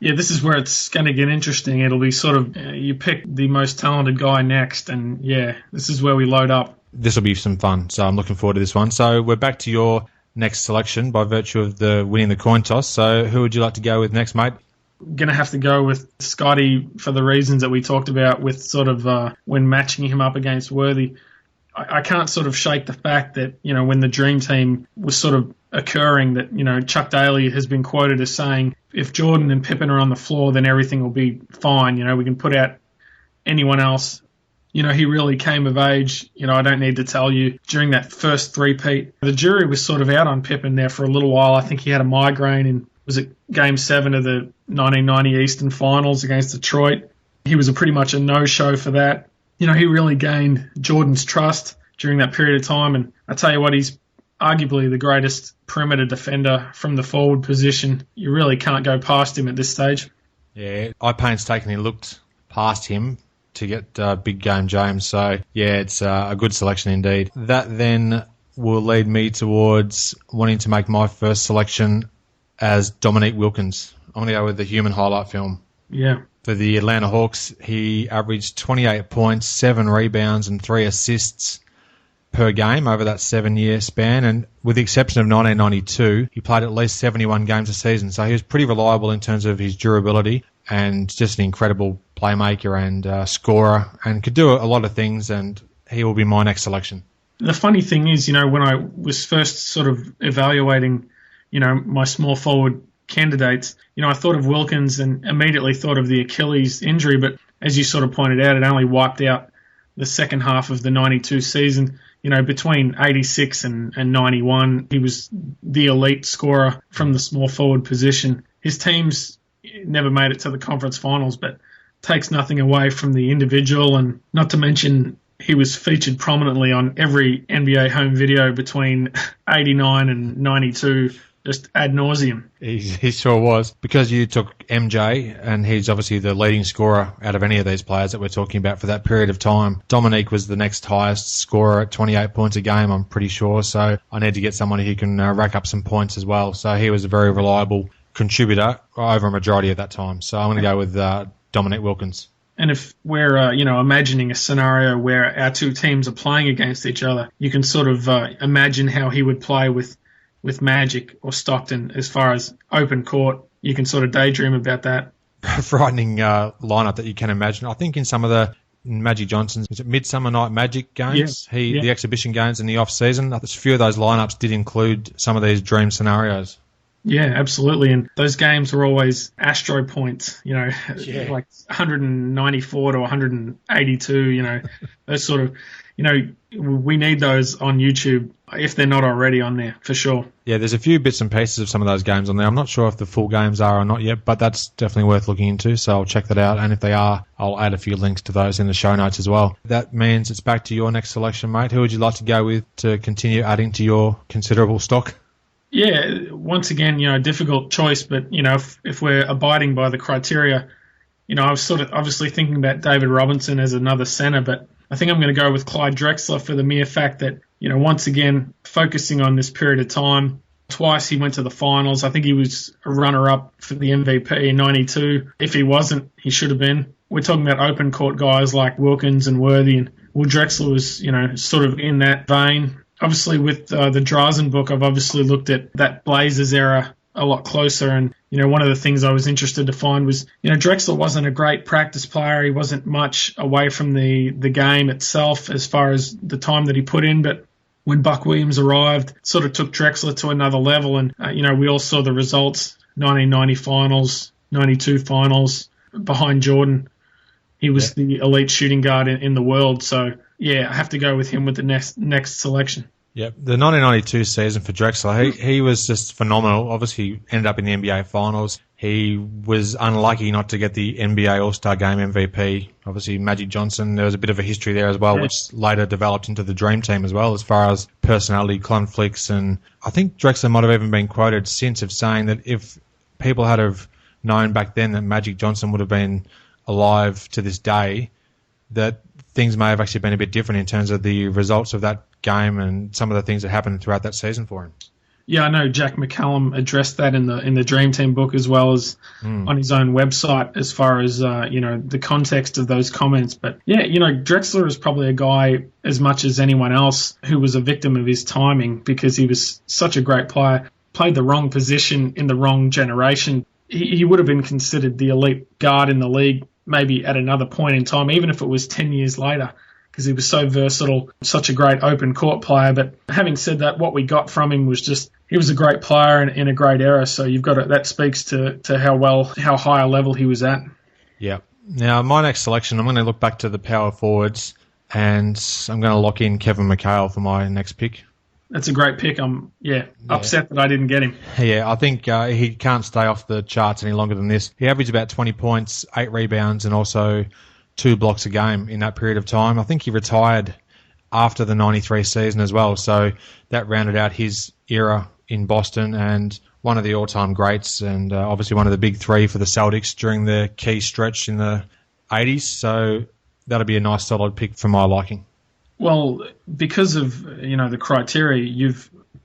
Yeah, this is where it's going to get interesting. It'll be sort of, you pick the most talented guy next, and yeah, this is where we load up. this will be some fun. So I'm looking forward to this one. So we're back to your next selection by virtue of the winning the coin toss. So who would you like to go with next, mate? Going to have to go with Scotty for the reasons that we talked about with sort of when matching him up against Worthy. I can't sort of shake the fact that, when the Dream Team was sort of occurring, that, Chuck Daly has been quoted as saying, if Jordan and Pippen are on the floor, then everything will be fine. We can put out anyone else. He really came of age. I don't need to tell you, during that first three-peat, the jury was sort of out on Pippen there for a little while. I think he had a migraine in, was it Game 7 of the 1990 Eastern Finals against Detroit. He was pretty much a no-show for that. He really gained Jordan's trust during that period of time. And I tell you what, he's arguably the greatest perimeter defender from the forward position. You really can't go past him at this stage. Yeah, I painstakingly looked past him to get Big Game James. So, yeah, it's a good selection indeed. That then will lead me towards wanting to make my first selection as Dominique Wilkins. I'm going to go with the Human highlight film. Yeah. For the Atlanta Hawks, he averaged 28 points, 7 rebounds and 3 assists per game over that 7-year span. And with the exception of 1992, he played at least 71 games a season. So he was pretty reliable in terms of his durability and just an incredible playmaker and scorer, and could do a lot of things, and he will be my next selection. The funny thing is, when I was first sort of evaluating, my small forward candidates, I thought of Wilkins and immediately thought of the Achilles injury, but as you sort of pointed out, it only wiped out the second half of the 92 season. Between 86 and 91, he was the elite scorer from the small forward position. His teams never made it to the conference finals, but takes nothing away from the individual, and not to mention he was featured prominently on every NBA home video between 89 and 92, just ad nauseum. He sure was. Because you took MJ, and he's obviously the leading scorer out of any of these players that we're talking about for that period of time. Dominique was the next highest scorer at 28 points a game, I'm pretty sure. So I need to get someone who can rack up some points as well. So he was a very reliable contributor over a majority of that time. So I'm going to go with Dominique Wilkins. And if we're, imagining a scenario where our two teams are playing against each other, you can sort of imagine how he would play with Magic or Stockton as far as open court. You can sort of daydream about that. Frightening lineup that you can imagine. I think in some of the Magic Johnson's Midsummer Night Magic games, the exhibition games in the off-season, a few of those lineups did include some of these dream scenarios. Yeah, absolutely. And those games were always Astro points, like 194 to 182, those sort of, we need those on YouTube if they're not already on there, for sure. Yeah, there's a few bits and pieces of some of those games on there. I'm not sure if the full games are or not yet, but that's definitely worth looking into, so I'll check that out. And if they are, I'll add a few links to those in the show notes as well. That means it's back to your next selection, mate. Who would you like to go with to continue adding to your considerable stock? Yeah, once again, a difficult choice, but, if we're abiding by the criteria, I was sort of obviously thinking about David Robinson as another center, but I think I'm going to go with Clyde Drexler for the mere fact that, once again, focusing on this period of time, twice he went to the finals. I think he was a runner-up for the MVP in 92. If he wasn't, he should have been. We're talking about open court guys like Wilkins and Worthy, and Drexler was, sort of in that vein. Obviously, with the Drazen book, I've obviously looked at that Blazers era a lot closer, and one of the things I was interested to find was Drexler wasn't a great practice player. He wasn't much away from the game itself as far as the time that he put in, but when Buck Williams arrived, it sort of took Drexler to another level, and we all saw the results: 1990 finals, 92 finals behind Jordan. He was the elite shooting guard in the world, so yeah, I have to go with him with the next selection. Yep, the 1992 season for Drexler, he was just phenomenal. Obviously, he ended up in the NBA Finals. He was unlucky not to get the NBA All-Star Game MVP. Obviously, Magic Johnson, there was a bit of a history there as well, which later developed into the Dream Team as well, as far as personality conflicts. And I think Drexler might have even been quoted since of saying that if people had have known back then that Magic Johnson would have been alive to this day, that things may have actually been a bit different in terms of the results of that game and some of the things that happened throughout that season for him. Yeah, I know Jack McCallum addressed that in the Dream Team book as well as on his own website as far as, the context of those comments. But, yeah, Drexler is probably a guy, as much as anyone else, who was a victim of his timing because he was such a great player, played the wrong position in the wrong generation. He would have been considered the elite guard in the league maybe at another point in time, even if it was 10 years later, because he was so versatile, such a great open court player. But having said that, what we got from him was just, he was a great player in a great era. So that speaks to how high a level he was at. Yeah. Now, my next selection, I'm going to look back to the power forwards, and I'm going to lock in Kevin McHale for my next pick. That's a great pick. I'm upset that I didn't get him. Yeah, I think he can't stay off the charts any longer than this. He averaged about 20 points, 8 rebounds, and also 2 blocks a game in that period of time. I think he retired after the 93 season as well, so that rounded out his era in Boston, and one of the all-time greats, and obviously one of the big three for the Celtics during their key stretch in the 80s, so that'll be a nice solid pick for my liking. Well, because of, the criteria,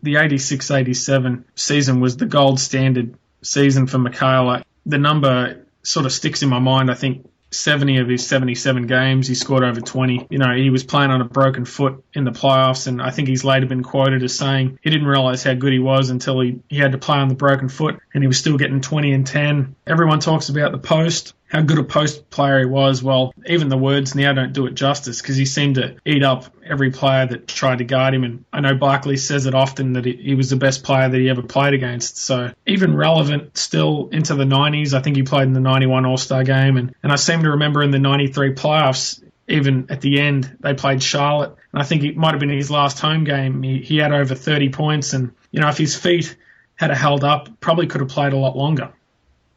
the 86-87 season was the gold standard season for McHale. The number sort of sticks in my mind. I think 70 of his 77 games, he scored over 20. He was playing on a broken foot in the playoffs, and I think he's later been quoted as saying he didn't realise how good he was until he had to play on the broken foot, and he was still getting 20 and 10. Everyone talks about the post, how good a post player he was. Well, even the words now don't do it justice, because he seemed to eat up every player that tried to guard him. And I know Barkley says it often that he was the best player that he ever played against. So even relevant still into the 90s. I think he played in the 91 All-Star game. And I seem to remember in the 93 playoffs, even at the end, they played Charlotte. And I think it might have been his last home game. He had over 30 points. And, if his feet had held up, probably could have played a lot longer.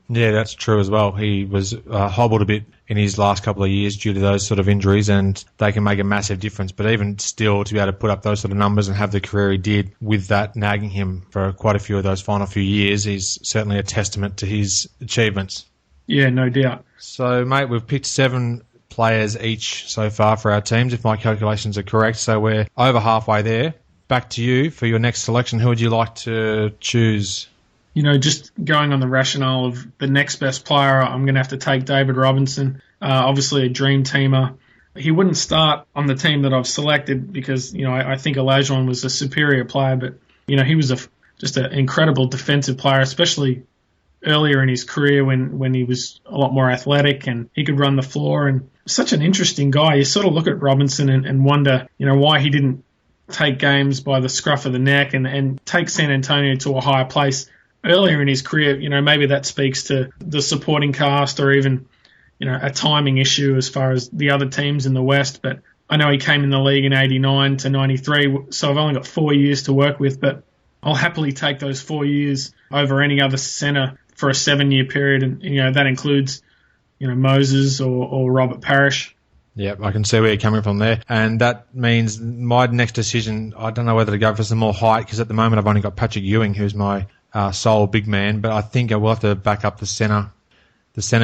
Yeah, that's true as well. He was hobbled a bit in his last couple of years due to those sort of injuries, and they can make a massive difference. But even still, to be able to put up those sort of numbers and have the career he did with that nagging him for quite a few of those final few years is certainly a testament to his achievements. Yeah, no doubt. So, mate, we've picked 7 players each so far for our teams, if my calculations are correct. So we're over halfway there. Back to you for your next selection. Who would you like to choose? Just going on the rationale of the next best player, I'm going to have to take David Robinson, obviously a dream teamer. He wouldn't start on the team that I've selected because, I think Olajuwon was a superior player, but, he was just an incredible defensive player, especially earlier in his career when he was a lot more athletic and he could run the floor, and such an interesting guy. You sort of look at Robinson and wonder, why he didn't take games by the scruff of the neck and take San Antonio to a higher place earlier in his career. Maybe that speaks to the supporting cast or even, a timing issue as far as the other teams in the West. But I know he came in the league in 89 to 93, so I've only got 4 years to work with, but I'll happily take those 4 years over any other center for a 7-year period. And, that includes, Moses or Robert Parrish. Yep, I can see where you're coming from there. And that means my next decision, I don't know whether to go for some more height, because at the moment I've only got Patrick Ewing, who's my sole big man, but I think I will have to back up the center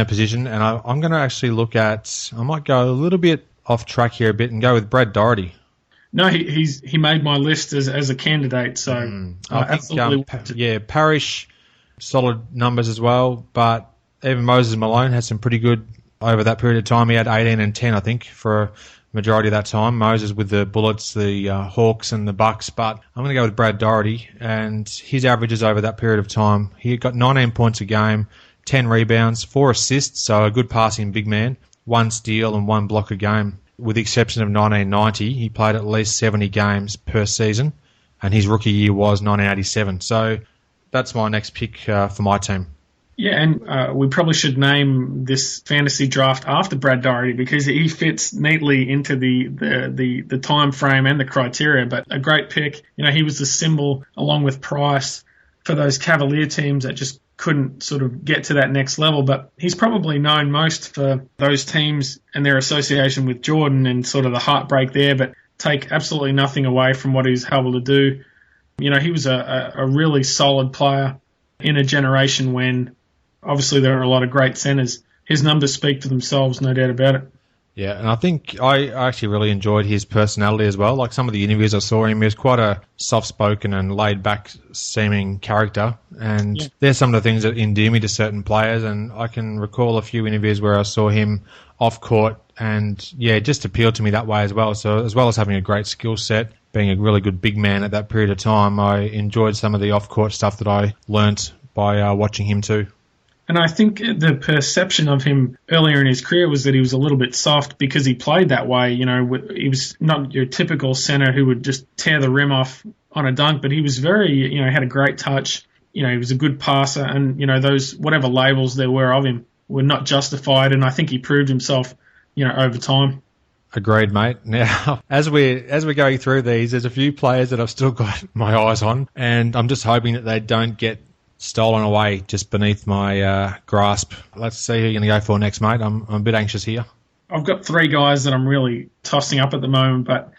position, and I'm going to actually I might go a little bit off track here a bit and go with Brad Doherty. No, he made my list as a candidate, so I think, Parrish, solid numbers as well, but even Moses Malone had some pretty good over that period of time. He had 18 and 10, I think, for a majority of that time. Moses with the Bullets, the Hawks and the Bucks, but I'm going to go with Brad Doherty, and his averages over that period of time, he got 19 points a game, 10 rebounds, 4 assists, so a good passing big man, 1 steal and 1 block a game. With the exception of 1990, he played at least 70 games per season, and his rookie year was 1987. So that's my next pick for my team. Yeah, and we probably should name this fantasy draft after Brad Doherty because he fits neatly into the time frame and the criteria. But a great pick. He was the symbol, along with Price, for those Cavalier teams that just couldn't sort of get to that next level. But he's probably known most for those teams and their association with Jordan and sort of the heartbreak there, but take absolutely nothing away from what he's able to do. He was a really solid player in a generation when obviously there are a lot of great centers. His numbers speak for themselves, no doubt about it. Yeah, and I think I actually really enjoyed his personality as well. Like some of the interviews I saw him, he was quite a soft-spoken and laid-back seeming character. And there's some of the things that endear me to certain players. And I can recall a few interviews where I saw him off-court and, yeah, it just appealed to me that way as well. So as well as having a great skill set, being a really good big man at that period of time, I enjoyed some of the off-court stuff that I learnt by watching him too. And I think the perception of him earlier in his career was that he was a little bit soft because he played that way. You know, he was not your typical center who would just tear the rim off on a dunk, but he was very, had a great touch. You know, he was a good passer, and, those whatever labels there were of him were not justified, and I think he proved himself, over time. Agreed, mate. Now, as we're going through these, there's a few players that I've still got my eyes on, and I'm just hoping that they don't get stolen away just beneath my grasp. Let's see who you're going to go for next, mate. I'm a bit anxious here. I've got three guys that I'm really tossing up at the moment, but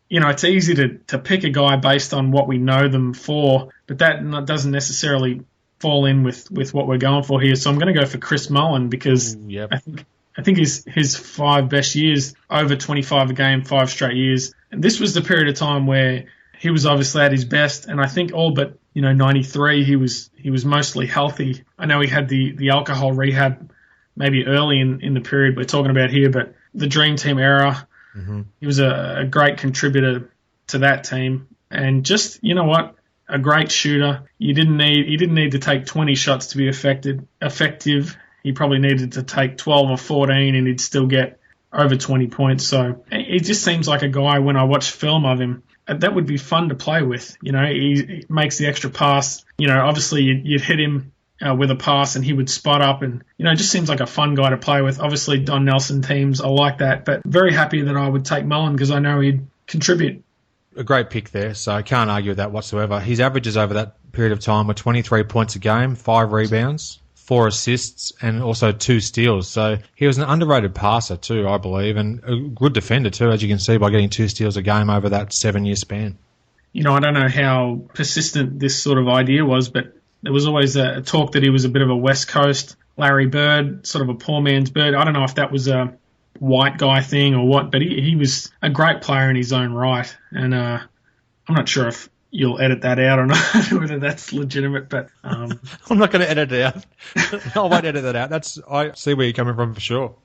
it's easy to pick a guy based on what we know them for, but that doesn't necessarily fall in with what we're going for here. So I'm going to go for Chris Mullin because I think his 5 best years, over 25 a game, 5 straight years. And this was the period of time where he was obviously at his best, and I think all but 93 he was mostly healthy. I know he had the alcohol rehab maybe early in the period we're talking about here, but the Dream Team era, he was a great contributor to that team, and just a great shooter. He didn't need to take 20 shots to be effective. He probably needed to take 12 or 14, and he'd still get over 20 points. So it just seems like a guy, when I watch film of him, that would be fun to play with. He makes the extra pass. Obviously you'd hit him with a pass and he would spot up, and it just seems like a fun guy to play with. Obviously Don Nelson teams are like that, but very happy that I would take Mullin because I know he'd contribute. A great pick there, so I can't argue with that whatsoever. His averages over that period of time were 23 points a game, 5 rebounds, 4 assists, and also 2 steals. So he was an underrated passer too, I believe, and a good defender too, as you can see by getting 2 steals a game over that 7-year span. I don't know how persistent this sort of idea was, but there was always a talk that he was a bit of a West Coast Larry Bird, sort of a poor man's Bird. I don't know if that was a white guy thing or what, but he was a great player in his own right. And I'm not sure if you'll edit that out or not, whether that's legitimate, but I'm not going to edit it out. I won't edit that out. I see where you're coming from for sure.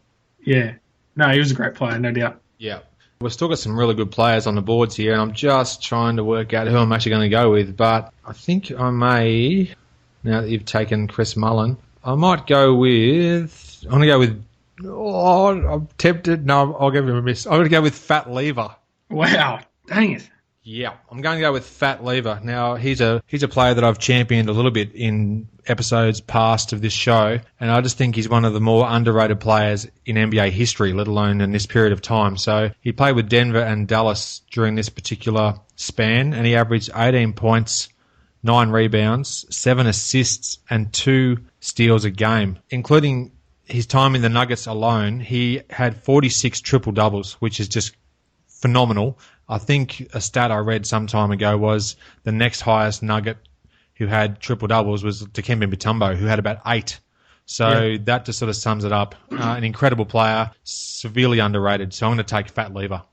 Yeah. No, he was a great player, no doubt. Yeah. We've still got some really good players on the boards here, and I'm just trying to work out who I'm actually going to go with. But I think I may, now that you've taken Chris Mullin, I might go with, I'm going to go with, I'm tempted. No, I'll give him a miss. I'm going to go with Fat Lever. Wow. Dang it. Yeah, I'm going to go with Fat Lever. Now, he's a player that I've championed a little bit in episodes past of this show, and I just think he's one of the more underrated players in NBA history, let alone in this period of time. So he played with Denver and Dallas during this particular span, and he averaged 18 points, 9 rebounds, 7 assists, and 2 steals a game. Including his time in the Nuggets alone, he had 46 triple-doubles, which is just phenomenal. I think a stat I read some time ago was the next highest Nugget who had triple-doubles was Dikembe Mutombo, who had about 8. So that just sort of sums it up. An incredible player, severely underrated. So I'm going to take Fat Lever.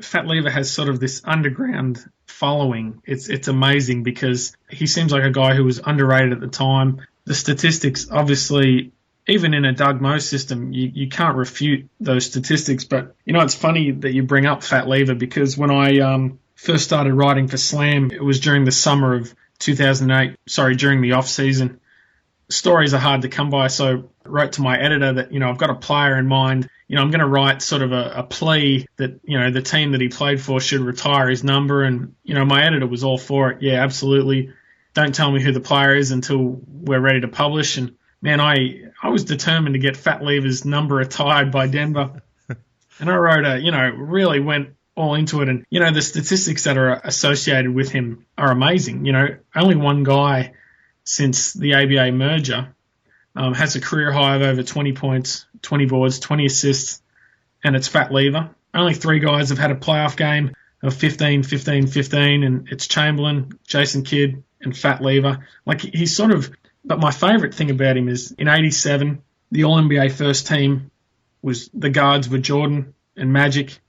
Fat Lever has sort of this underground following. It's amazing because he seems like a guy who was underrated at the time. The statistics, obviously, even in a Doug Moe system, you can't refute those statistics. But, it's funny that you bring up Fat Lever because when I first started writing for Slam, it was during the summer of 2008, during the off-season. Stories are hard to come by, so I wrote to my editor that, I've got a player in mind. I'm going to write sort of a plea that, the team that he played for should retire his number. And, my editor was all for it. Yeah, absolutely. Don't tell me who the player is until we're ready to publish. And, man, I was determined to get Fat Lever's number retired by Denver. And I wrote really went all into it. And, the statistics that are associated with him are amazing. Only one guy since the ABA merger has a career high of over 20 points, 20 boards, 20 assists, and it's Fat Lever. Only 3 guys have had a playoff game of 15, 15, 15, and it's Chamberlain, Jason Kidd, and Fat Lever. He's sort of... But my favourite thing about him is in 87, the All-NBA first team was the guards were Jordan and Magic,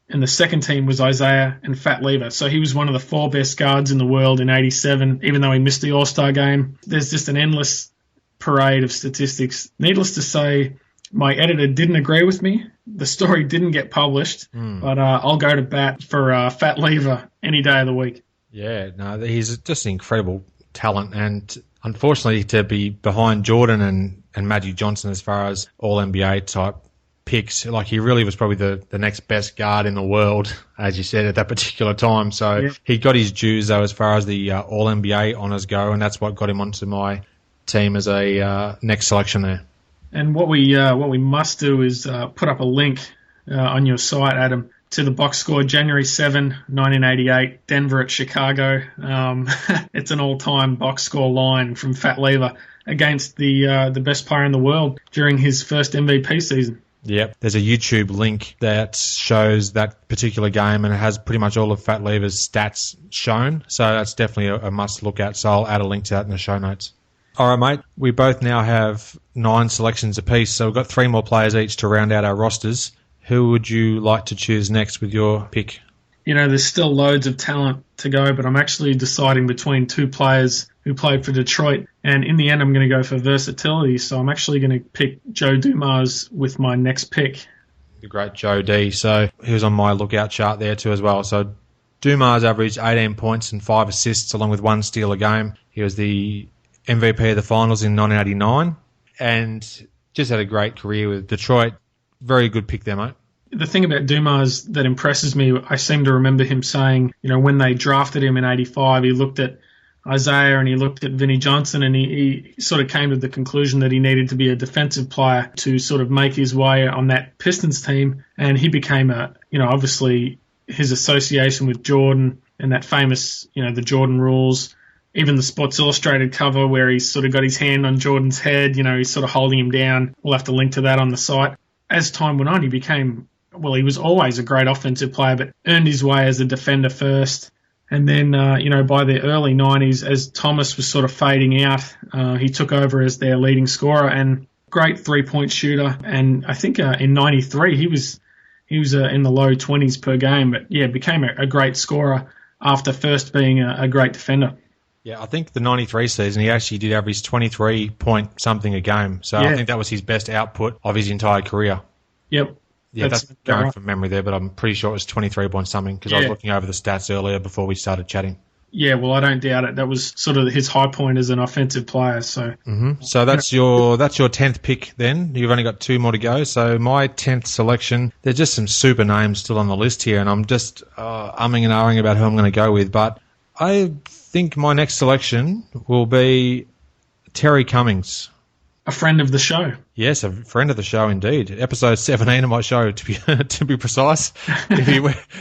and the second team was Isaiah and Fat Lever. So he was one of the 4 best guards in the world in 87, even though he missed the All-Star game. There's just an endless parade of statistics. Needless to say, my editor didn't agree with me. The story didn't get published, but I'll go to bat for Fat Lever any day of the week. Yeah, no, he's just an incredible talent, and unfortunately to be behind Jordan and Magic Johnson as far as All-NBA type picks, like he really was probably the next best guard in the world, as you said, at that particular time. So he got his dues, though, as far as the All-NBA honours go, and that's what got him onto my team as a next selection there. And what we must do is put up a link on your site, Adam, to the box score January 7, 1988, Denver at Chicago. It's an all-time box score line from Fat Lever against the best player in the world during his first MVP season. Yep. There's a YouTube link that shows that particular game, and it has pretty much all of Fat Lever's stats shown. So that's definitely a must look at. So I'll add a link to that in the show notes. All right, mate. We both now have 9 selections apiece, so we've got 3 more players each to round out our rosters. Who would you like to choose next with your pick? You know, there's still loads of talent to go, but I'm actually deciding between 2 players who played for Detroit. And in the end, I'm going to go for versatility. So I'm actually going to pick Joe Dumars with my next pick. The great Joe D. So he was on my lookout chart there too as well. So Dumars averaged 18 points and 5 assists along with 1 steal a game. He was the MVP of the finals in 1989 and just had a great career with Detroit. Very good pick there, mate. The thing about Dumars that impresses me, I seem to remember him saying, you know, when they drafted him in 85, he looked at Isaiah and he looked at Vinnie Johnson and he sort of came to the conclusion that he needed to be a defensive player to sort of make his way on that Pistons team. And he became obviously his association with Jordan and that famous, the Jordan rules, even the Sports Illustrated cover where he's sort of got his hand on Jordan's head, he's sort of holding him down. We'll have to link to that on the site. As time went on, he was always a great offensive player, but earned his way as a defender first. And then, by the early 90s, as Thomas was sort of fading out, he took over as their leading scorer and great three-point shooter. And I think in 93, he was in the low 20s per game, but became a great scorer after first being a great defender. Yeah, I think the 93 season, he actually did average 23-point-something a game. So I think that was his best output of his entire career. Yep. Yeah, that's going from memory there, but I'm pretty sure it was 23-point-something because I was looking over the stats earlier before we started chatting. Yeah, well, I don't doubt it. That was sort of his high point as an offensive player. So, So that's your 10th pick then. You've only got 2 more to go. So my 10th selection, there's just some super names still on the list here, and I'm just umming and ahhing about who I'm going to go with. But I think my next selection will be Terry Cummings. A friend of the show. Yes, a friend of the show indeed. Episode 17 of my show, to be precise.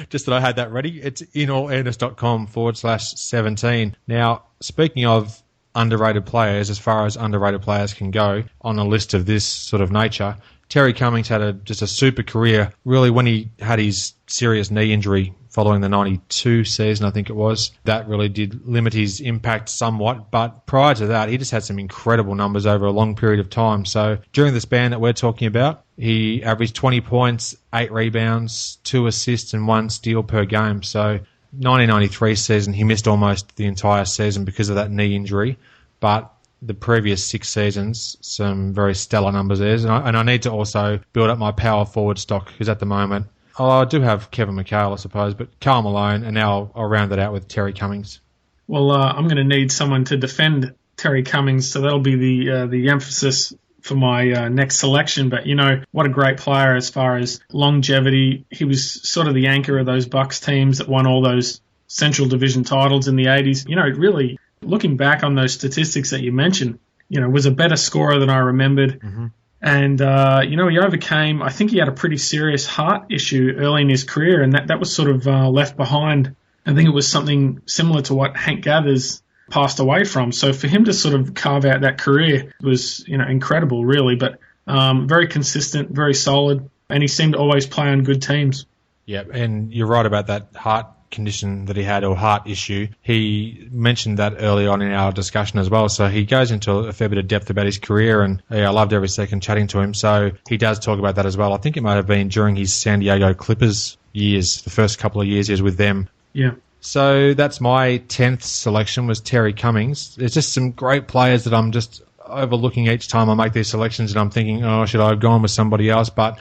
Just that I had that ready. It's inallairness.com/17. Now, speaking of underrated players, as far as underrated players can go, on a list of this sort of nature, Terry Cummings had just a super career, really, when he had his serious knee injury following the 92 season, I think it was. That really did limit his impact somewhat. But prior to that, he just had some incredible numbers over a long period of time. So during the span that we're talking about, he averaged 20 points, 8 rebounds, 2 assists and 1 steal per game. So 1993 season, he missed almost the entire season because of that knee injury. But the previous 6 seasons, some very stellar numbers there. And I need to also build up my power forward stock because at the moment, I do have Kevin McHale, I suppose, but Karl Malone, and now I'll round it out with Terry Cummings. Well, I'm going to need someone to defend Terry Cummings, so that'll be the emphasis for my next selection. But, what a great player as far as longevity. He was sort of the anchor of those Bucks teams that won all those Central Division titles in the 80s. Really, looking back on those statistics that you mentioned, was a better scorer than I remembered. Mm-hmm. And, he overcame, I think he had a pretty serious heart issue early in his career, and that was sort of left behind. I think it was something similar to what Hank Gathers passed away from. So for him to sort of carve out that career was, incredible, really. But very consistent, very solid, and he seemed to always play on good teams. Yeah, and you're right about that heart condition that he had, or heart issue. He mentioned that early on in our discussion as well. So he goes into a fair bit of depth about his career, and I loved every second chatting to him. So he does talk about that as well. I think it might have been during his San Diego Clippers years, the first couple of years he was with them. Yeah. So that's my 10th selection, was Terry Cummings. There's just some great players that I'm just overlooking each time I make these selections, and I'm thinking, oh, should I have gone with somebody else? But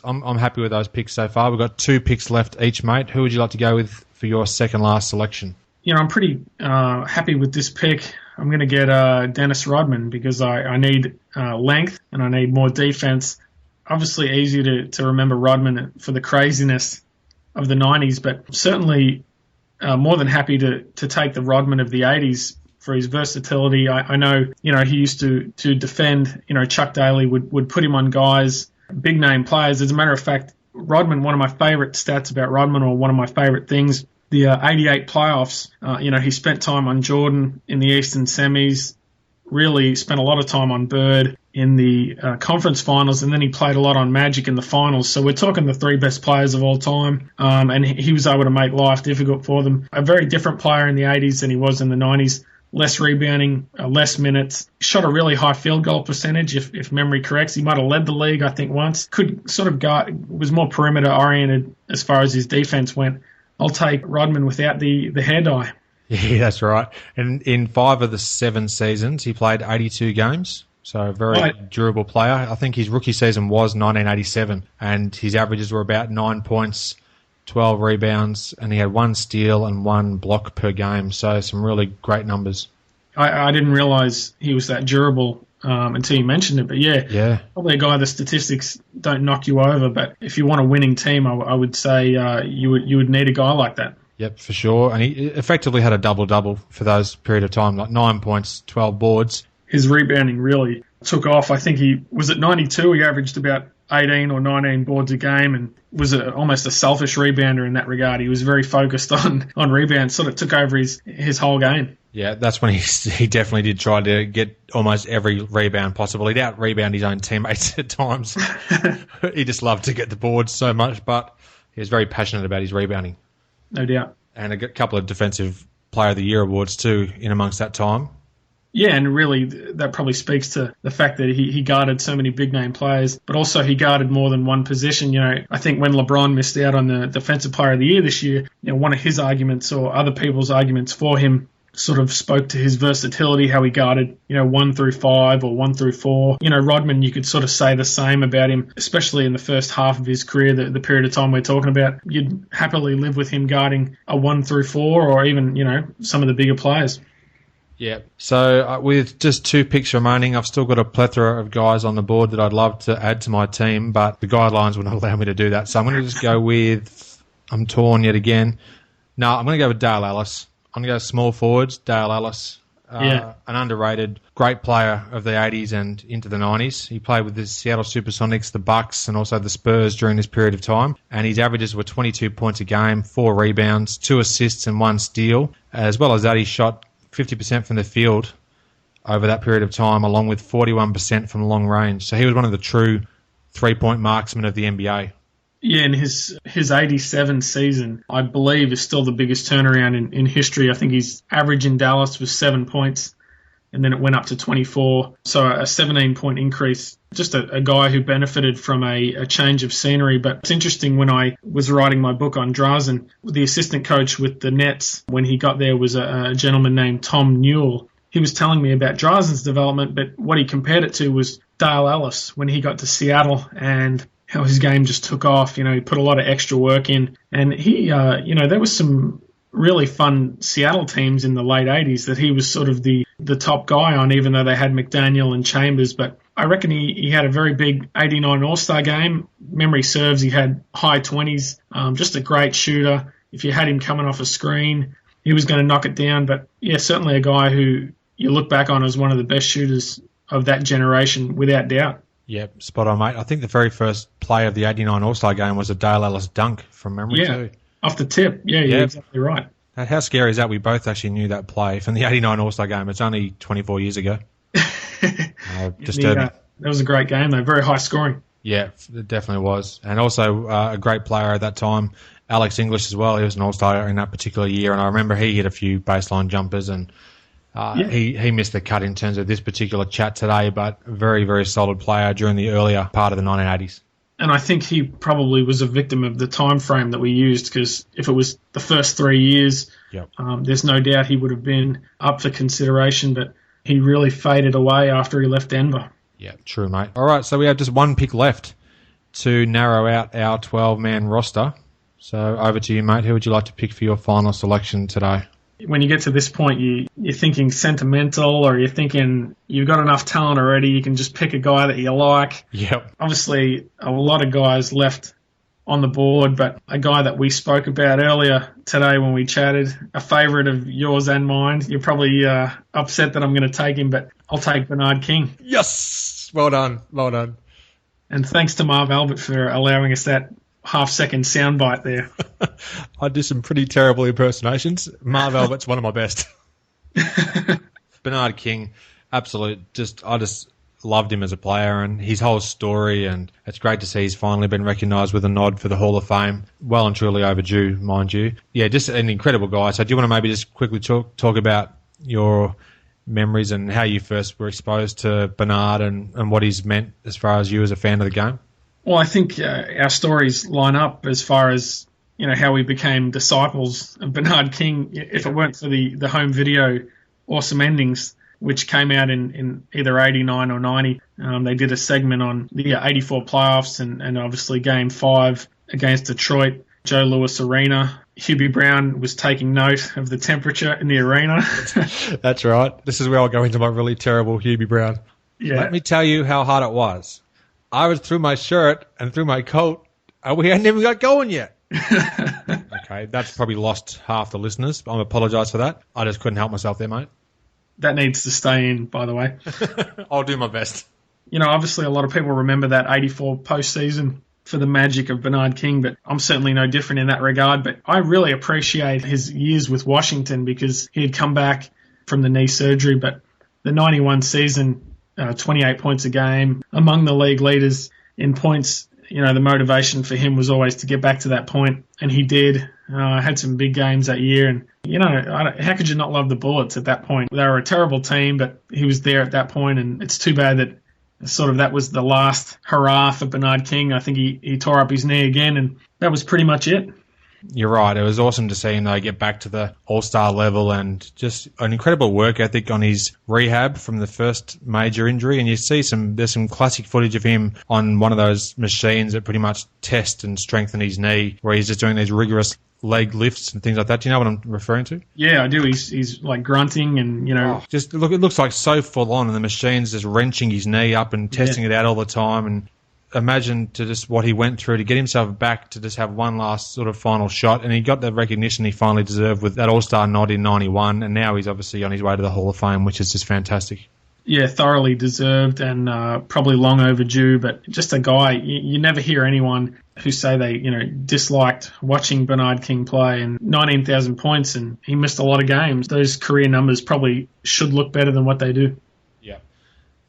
I'm happy with those picks so far. We've got 2 picks left each, mate. Who would you like to go with for your second last selection? I'm pretty happy with this pick. I'm going to get Dennis Rodman, because I need length and I need more defense. Obviously easy to remember Rodman for the craziness of the 90s, but certainly more than happy to take the Rodman of the 80s for his versatility. I know, he used to defend, Chuck Daly would put him on guys, big name players. As a matter of fact, Rodman, one of my favorite stats about Rodman, or one of my favorite things, the 88 playoffs, he spent time on Jordan in the Eastern semis, really spent a lot of time on Bird in the conference finals, and then he played a lot on Magic in the finals. So we're talking the 3 best players of all time, and he was able to make life difficult for them. A very different player in the 80s than he was in the 90s. Less rebounding, less minutes. Shot a really high field goal percentage, if memory corrects. He might have led the league, I think, once. Could sort of was more perimeter oriented as far as his defense went. I'll take Rodman without the hair dye. Yeah, that's right. And in 5 of the 7 seasons, he played 82 games. So a very durable player. I think his rookie season was 1987, and his averages were about 9 points, 12 rebounds, and he had 1 steal and 1 block per game. So some really great numbers. I didn't realise he was that durable until you mentioned it. But yeah, probably a guy the statistics don't knock you over. But if you want a winning team, I would say you would need a guy like that. Yep, for sure. And he effectively had a double-double for those period of time, like 9 points, 12 boards. His rebounding really took off. I think he was at 92. He averaged about 18 or 19 boards a game, and was almost a selfish rebounder in that regard. He was very focused on rebounds, sort of took over his whole game. Yeah, that's when he definitely did try to get almost every rebound possible. He'd out-rebound his own teammates at times. He just loved to get the boards so much, but he was very passionate about his rebounding. No doubt. And a couple of Defensive Player of the Year awards too in amongst that time. Yeah, and really that probably speaks to the fact that he guarded so many big-name players, but also he guarded more than one position. I think when LeBron missed out on the Defensive Player of the Year this year, one of his arguments or other people's arguments for him sort of spoke to his versatility, how he guarded, 1 through 5 or 1 through 4. Rodman, you could sort of say the same about him, especially in the first half of his career, the period of time we're talking about. You'd happily live with him guarding a 1 through 4 or even, some of the bigger players. Yeah. So with just 2 picks remaining, I've still got a plethora of guys on the board that I'd love to add to my team, but the guidelines would not allow me to do that. So I'm going to just go with, I'm torn yet again. No, I'm going to go with Dale Ellis. I'm going to go small forwards, Dale Ellis. An underrated, great player of the 80s and into the 90s. He played with the Seattle Supersonics, the Bucks, and also the Spurs during this period of time. And his averages were 22 points a game, 4 rebounds, 2 assists and 1 steal. As well as that, he shot 50% from the field over that period of time, along with 41% from long range. So he was one of the true 3-point marksmen of the NBA. Yeah, and his 87 season, I believe, is still the biggest turnaround in history. I think his average in Dallas was 7 points, and then it went up to 24. So a 17-point increase. Just a guy who benefited from a change of scenery. But it's interesting, when I was writing my book on Drazen, the assistant coach with the Nets, when he got there, was a gentleman named Tom Newell. He was telling me about Drazen's development, but what he compared it to was Dale Ellis when he got to Seattle, and how his game just took off. He put a lot of extra work in. And he, there was some really fun Seattle teams in the late 80s that he was sort of the top guy on, even though they had McDaniel and Chambers. But I reckon he had a very big 89 All-Star game. Memory serves, he had high 20s, just a great shooter. If you had him coming off a screen, he was going to knock it down. But yeah, certainly a guy who you look back on as one of the best shooters of that generation, without doubt. Yep, spot on, mate. I think the very first play of the 89 All-Star game was a Dale Ellis dunk from memory too. Off the tip. Yeah, you're exactly right. How scary is that? We both actually knew that play from the 89 All-Star game. It's only 24 years ago. Disturbing. That was a great game, though. Very high scoring. Yeah, it definitely was. And also a great player at that time, Alex English as well. He was an all-star in that particular year, and I remember he hit a few baseline jumpers, and he missed the cut in terms of this particular chat today, but a very, very solid player during the earlier part of the 1980s. And I think he probably was a victim of the time frame that we used, because if it was the first 3 years, there's no doubt he would have been up for consideration, but he really faded away after he left Denver. Yeah, true, mate. All right, so we have just one pick left to narrow out our 12-man roster. So over to you, mate. Who would you like to pick for your final selection today? When you get to this point, you're thinking sentimental, or you're thinking you've got enough talent already, you can just pick a guy that you like. Yep. Obviously, a lot of guys left on the board, but a guy that we spoke about earlier today when we chatted, a favourite of yours and mine. You're probably upset that I'm going to take him, but I'll take Bernard King. Yes! Well done. Well done. And thanks to Marv Albert for allowing us that half-second soundbite there. I do some pretty terrible impersonations. Marv Albert's one of my best. Bernard King, absolute. I just loved him as a player and his whole story, and it's great to see he's finally been recognised with a nod for the Hall of Fame. Well and truly overdue, mind you. Yeah, just an incredible guy. So do you want to maybe just quickly talk about your memories and how you first were exposed to Bernard and what he's meant as far as you as a fan of the game? Well, I think our stories line up as far as, how we became disciples of Bernard King. If it weren't for the home video Awesome Endings, which came out in either 89 or 90, they did a segment on the 84 playoffs and obviously Game 5 against Detroit, Joe Louis Arena. Hubie Brown was taking note of the temperature in the arena. That's right. This is where I'll go into my really terrible Hubie Brown. Yeah. Let me tell you how hard it was. I was through my shirt and through my coat, and we hadn't even got going yet. Okay, that's probably lost half the listeners. I apologise for that. I just couldn't help myself there, mate. That needs to stay in, by the way. I'll do my best. Obviously a lot of people remember that 84 postseason for the magic of Bernard King, but I'm certainly no different in that regard. But I really appreciate his years with Washington because he had come back from the knee surgery, but the 91 season, 28 points a game, among the league leaders in points. The motivation for him was always to get back to that point, and he did. Had some big games that year, and how could you not love the Bullets at that point? They were a terrible team, but he was there at that point, and it's too bad that that was the last hurrah for Bernard King. I think he tore up his knee again, and that was pretty much it. You're right. It was awesome to see him, though, get back to the all-star level and just an incredible work ethic on his rehab from the first major injury. And you see there's some classic footage of him on one of those machines that pretty much test and strengthen his knee, where he's just doing these rigorous leg lifts and things like that. Do you know what I'm referring to? Yeah, I do. He's like grunting and, just look. It looks like so full on, and the machine's just wrenching his knee up and testing it out all the time. And imagine to just what he went through to get himself back to just have one last sort of final shot, and he got the recognition he finally deserved with that All-Star nod in 91, and now he's obviously on his way to the Hall of Fame, which is just fantastic. Yeah, thoroughly deserved and probably long overdue, but just a guy, you never hear anyone who say they, disliked watching Bernard King play, and 19,000 points, and he missed a lot of games. Those career numbers probably should look better than what they do.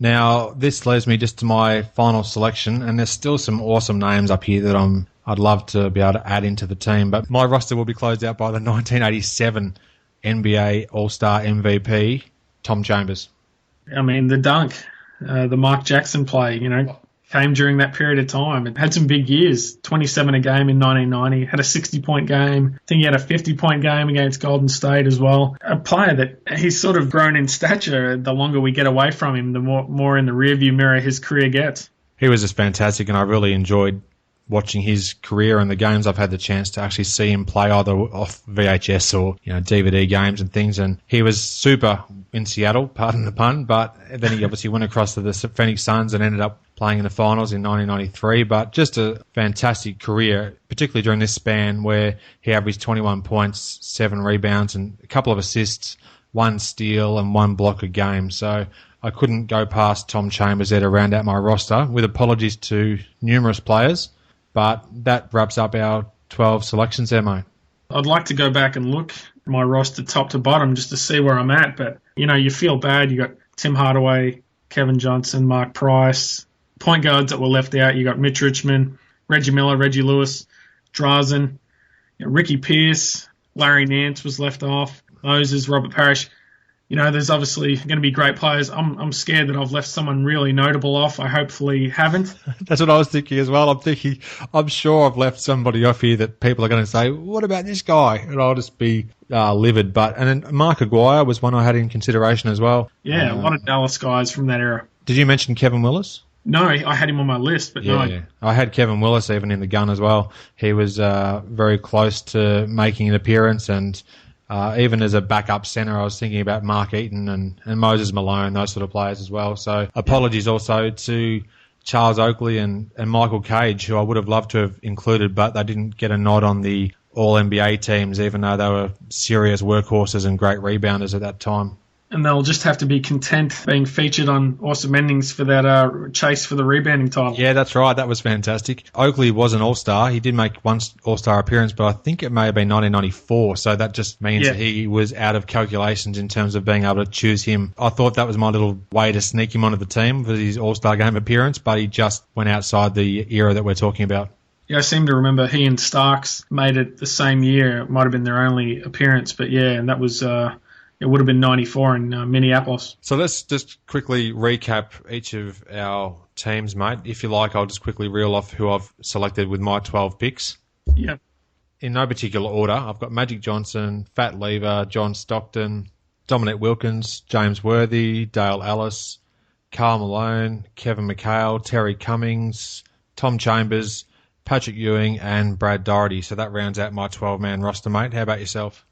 Now, this leads me just to my final selection, and there's still some awesome names up here that I'd love to be able to add into the team, but my roster will be closed out by the 1987 NBA All-Star MVP, Tom Chambers. I mean, the dunk, the Mark Jackson play, came during that period of time. It had some big years, 27 a game in 1990, had a 60-point game. I think he had a 50-point game against Golden State as well. A player that he's sort of grown in stature. The longer we get away from him, the more in the rearview mirror his career gets. He was just fantastic, and I really enjoyed watching his career and the games I've had the chance to actually see him play either off VHS or DVD games and things. And he was super in Seattle, pardon the pun, but then he obviously went across to the Phoenix Suns and ended up playing in the finals in 1993. But just a fantastic career, particularly during this span where he averaged 21 points, 7 rebounds and a couple of assists, 1 steal and 1 block a game. So I couldn't go past Tom Chambers there to round out my roster, with apologies to numerous players. But that wraps up our 12 selections there, mate. I'd like to go back and look at my roster top to bottom just to see where I'm at. But, you feel bad. You got Tim Hardaway, Kevin Johnson, Mark Price. Point guards that were left out, you got Mitch Richmond, Reggie Miller, Reggie Lewis, Drazen, Ricky Pearce, Larry Nance was left off, Moses, Robert Parrish. There's obviously going to be great players. I'm scared that I've left someone really notable off. I hopefully haven't. That's what I was thinking as well. I'm sure I've left somebody off here that people are going to say, what about this guy? And I'll just be livid. And then Mark Aguirre was one I had in consideration as well. Yeah, a lot of Dallas guys from that era. Did you mention Kevin Willis? No, I had him on my list, but no. Yeah. I had Kevin Willis even in the gun as well. He was very close to making an appearance, and even as a backup centre, I was thinking about Mark Eaton and Moses Malone, those sort of players as well. So apologies also to Charles Oakley and Michael Cage, who I would have loved to have included, but they didn't get a nod on the All-NBA teams, even though they were serious workhorses and great rebounders at that time. And they'll just have to be content being featured on Awesome Endings for that chase for the rebounding title. Yeah, that's right. That was fantastic. Oakley was an All-Star. He did make one All-Star appearance, but I think it may have been 1994. So that just means that he was out of calculations in terms of being able to choose him. I thought that was my little way to sneak him onto the team for his All-Star game appearance, but he just went outside the era that we're talking about. Yeah, I seem to remember he and Starks made it the same year. It might have been their only appearance, but yeah, and that was... it would have been 94 in Minneapolis. So let's just quickly recap each of our teams, mate. If you like, I'll just quickly reel off who I've selected with my 12 picks. Yeah. In no particular order, I've got Magic Johnson, Fat Lever, John Stockton, Dominic Wilkins, James Worthy, Dale Ellis, Karl Malone, Kevin McHale, Terry Cummings, Tom Chambers, Patrick Ewing, and Brad Doherty. So that rounds out my 12-man roster, mate. How about yourself?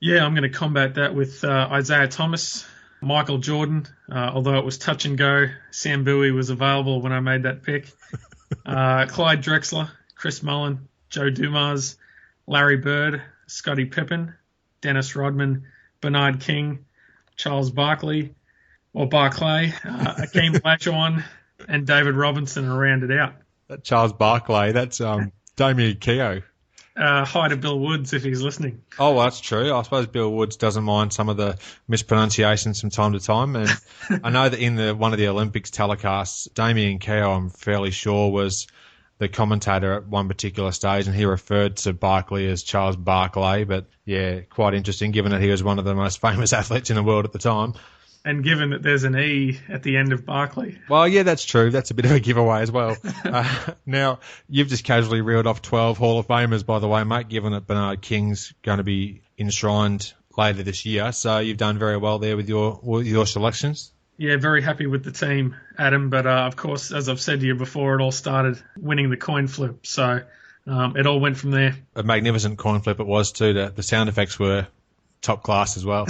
Yeah, I'm going to combat that with Isaiah Thomas, Michael Jordan, although it was touch and go. Sam Bowie was available when I made that pick. Clyde Drexler, Chris Mullin, Joe Dumas, Larry Bird, Scottie Pippen, Dennis Rodman, Bernard King, Charles Barkley, Akeem Olajuwon, and David Robinson are rounded out. That Charles Barkley, that's Damien Keogh. Hi to Bill Woods if he's listening. Oh, well, that's true. I suppose Bill Woods doesn't mind some of the mispronunciations from time to time. And I know that in one of the Olympics telecasts, Damien Keogh, I'm fairly sure, was the commentator at one particular stage, and he referred to Barkley as Charles Barkley. But, yeah, quite interesting, given that he was one of the most famous athletes in the world at the time. And given that there's an E at the end of Barkley. Well, yeah, that's true. That's a bit of a giveaway as well. Now, you've just casually reeled off 12 Hall of Famers, by the way, mate, given that Bernard King's going to be enshrined later this year. So you've done very well there with your selections. Yeah, very happy with the team, Adam. But, of course, as I've said to you before, it all started winning the coin flip. So it all went from there. A magnificent coin flip it was, too. The sound effects were top class as well.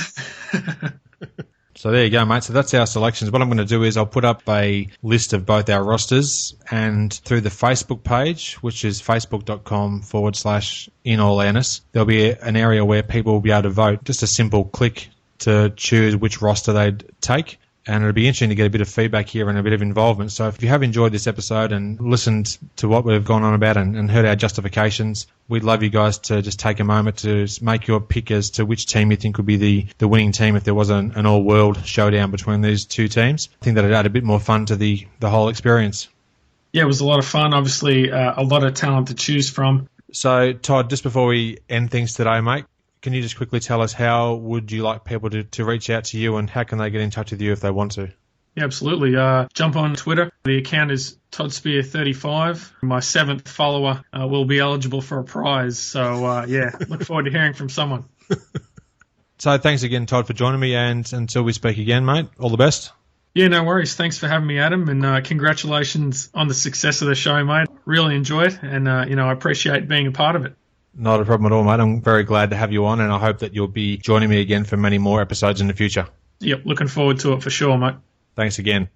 So there you go, mate. So that's our selections. What I'm going to do is I'll put up a list of both our rosters, and through the Facebook page, which is facebook.com/inallairness, there'll be an area where people will be able to vote. Just a simple click to choose which roster they'd take. And it'll be interesting to get a bit of feedback here and a bit of involvement. So if you have enjoyed this episode and listened to what we've gone on about and heard our justifications, we'd love you guys to just take a moment to make your pick as to which team you think would be the winning team if there was an all-world showdown between these two teams. I think that it'd add a bit more fun to the whole experience. Yeah, it was a lot of fun. Obviously, a lot of talent to choose from. So, Todd, just before we end things today, mate, can you just quickly tell us how would you like people to reach out to you, and how can they get in touch with you if they want to? Yeah, absolutely. Jump on Twitter. The account is ToddSpear35. My 7th follower will be eligible for a prize. So, look forward to hearing from someone. So thanks again, Todd, for joining me, and until we speak again, mate, all the best. Yeah, no worries. Thanks for having me, Adam, and congratulations on the success of the show, mate. Really enjoy it, and, I appreciate being a part of it. Not a problem at all, mate. I'm very glad to have you on, and I hope that you'll be joining me again for many more episodes in the future. Yep, looking forward to it for sure, mate. Thanks again.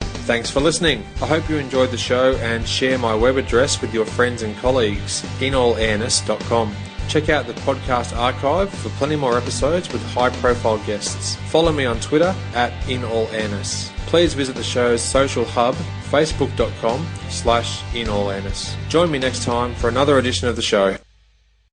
Thanks for listening. I hope you enjoyed the show, and share my web address with your friends and colleagues, inallairness.com. Check out the podcast archive for plenty more episodes with high-profile guests. Follow me on Twitter @inallairness. Please visit the show's social hub, facebook.com/inallairness. Join me next time for another edition of the show.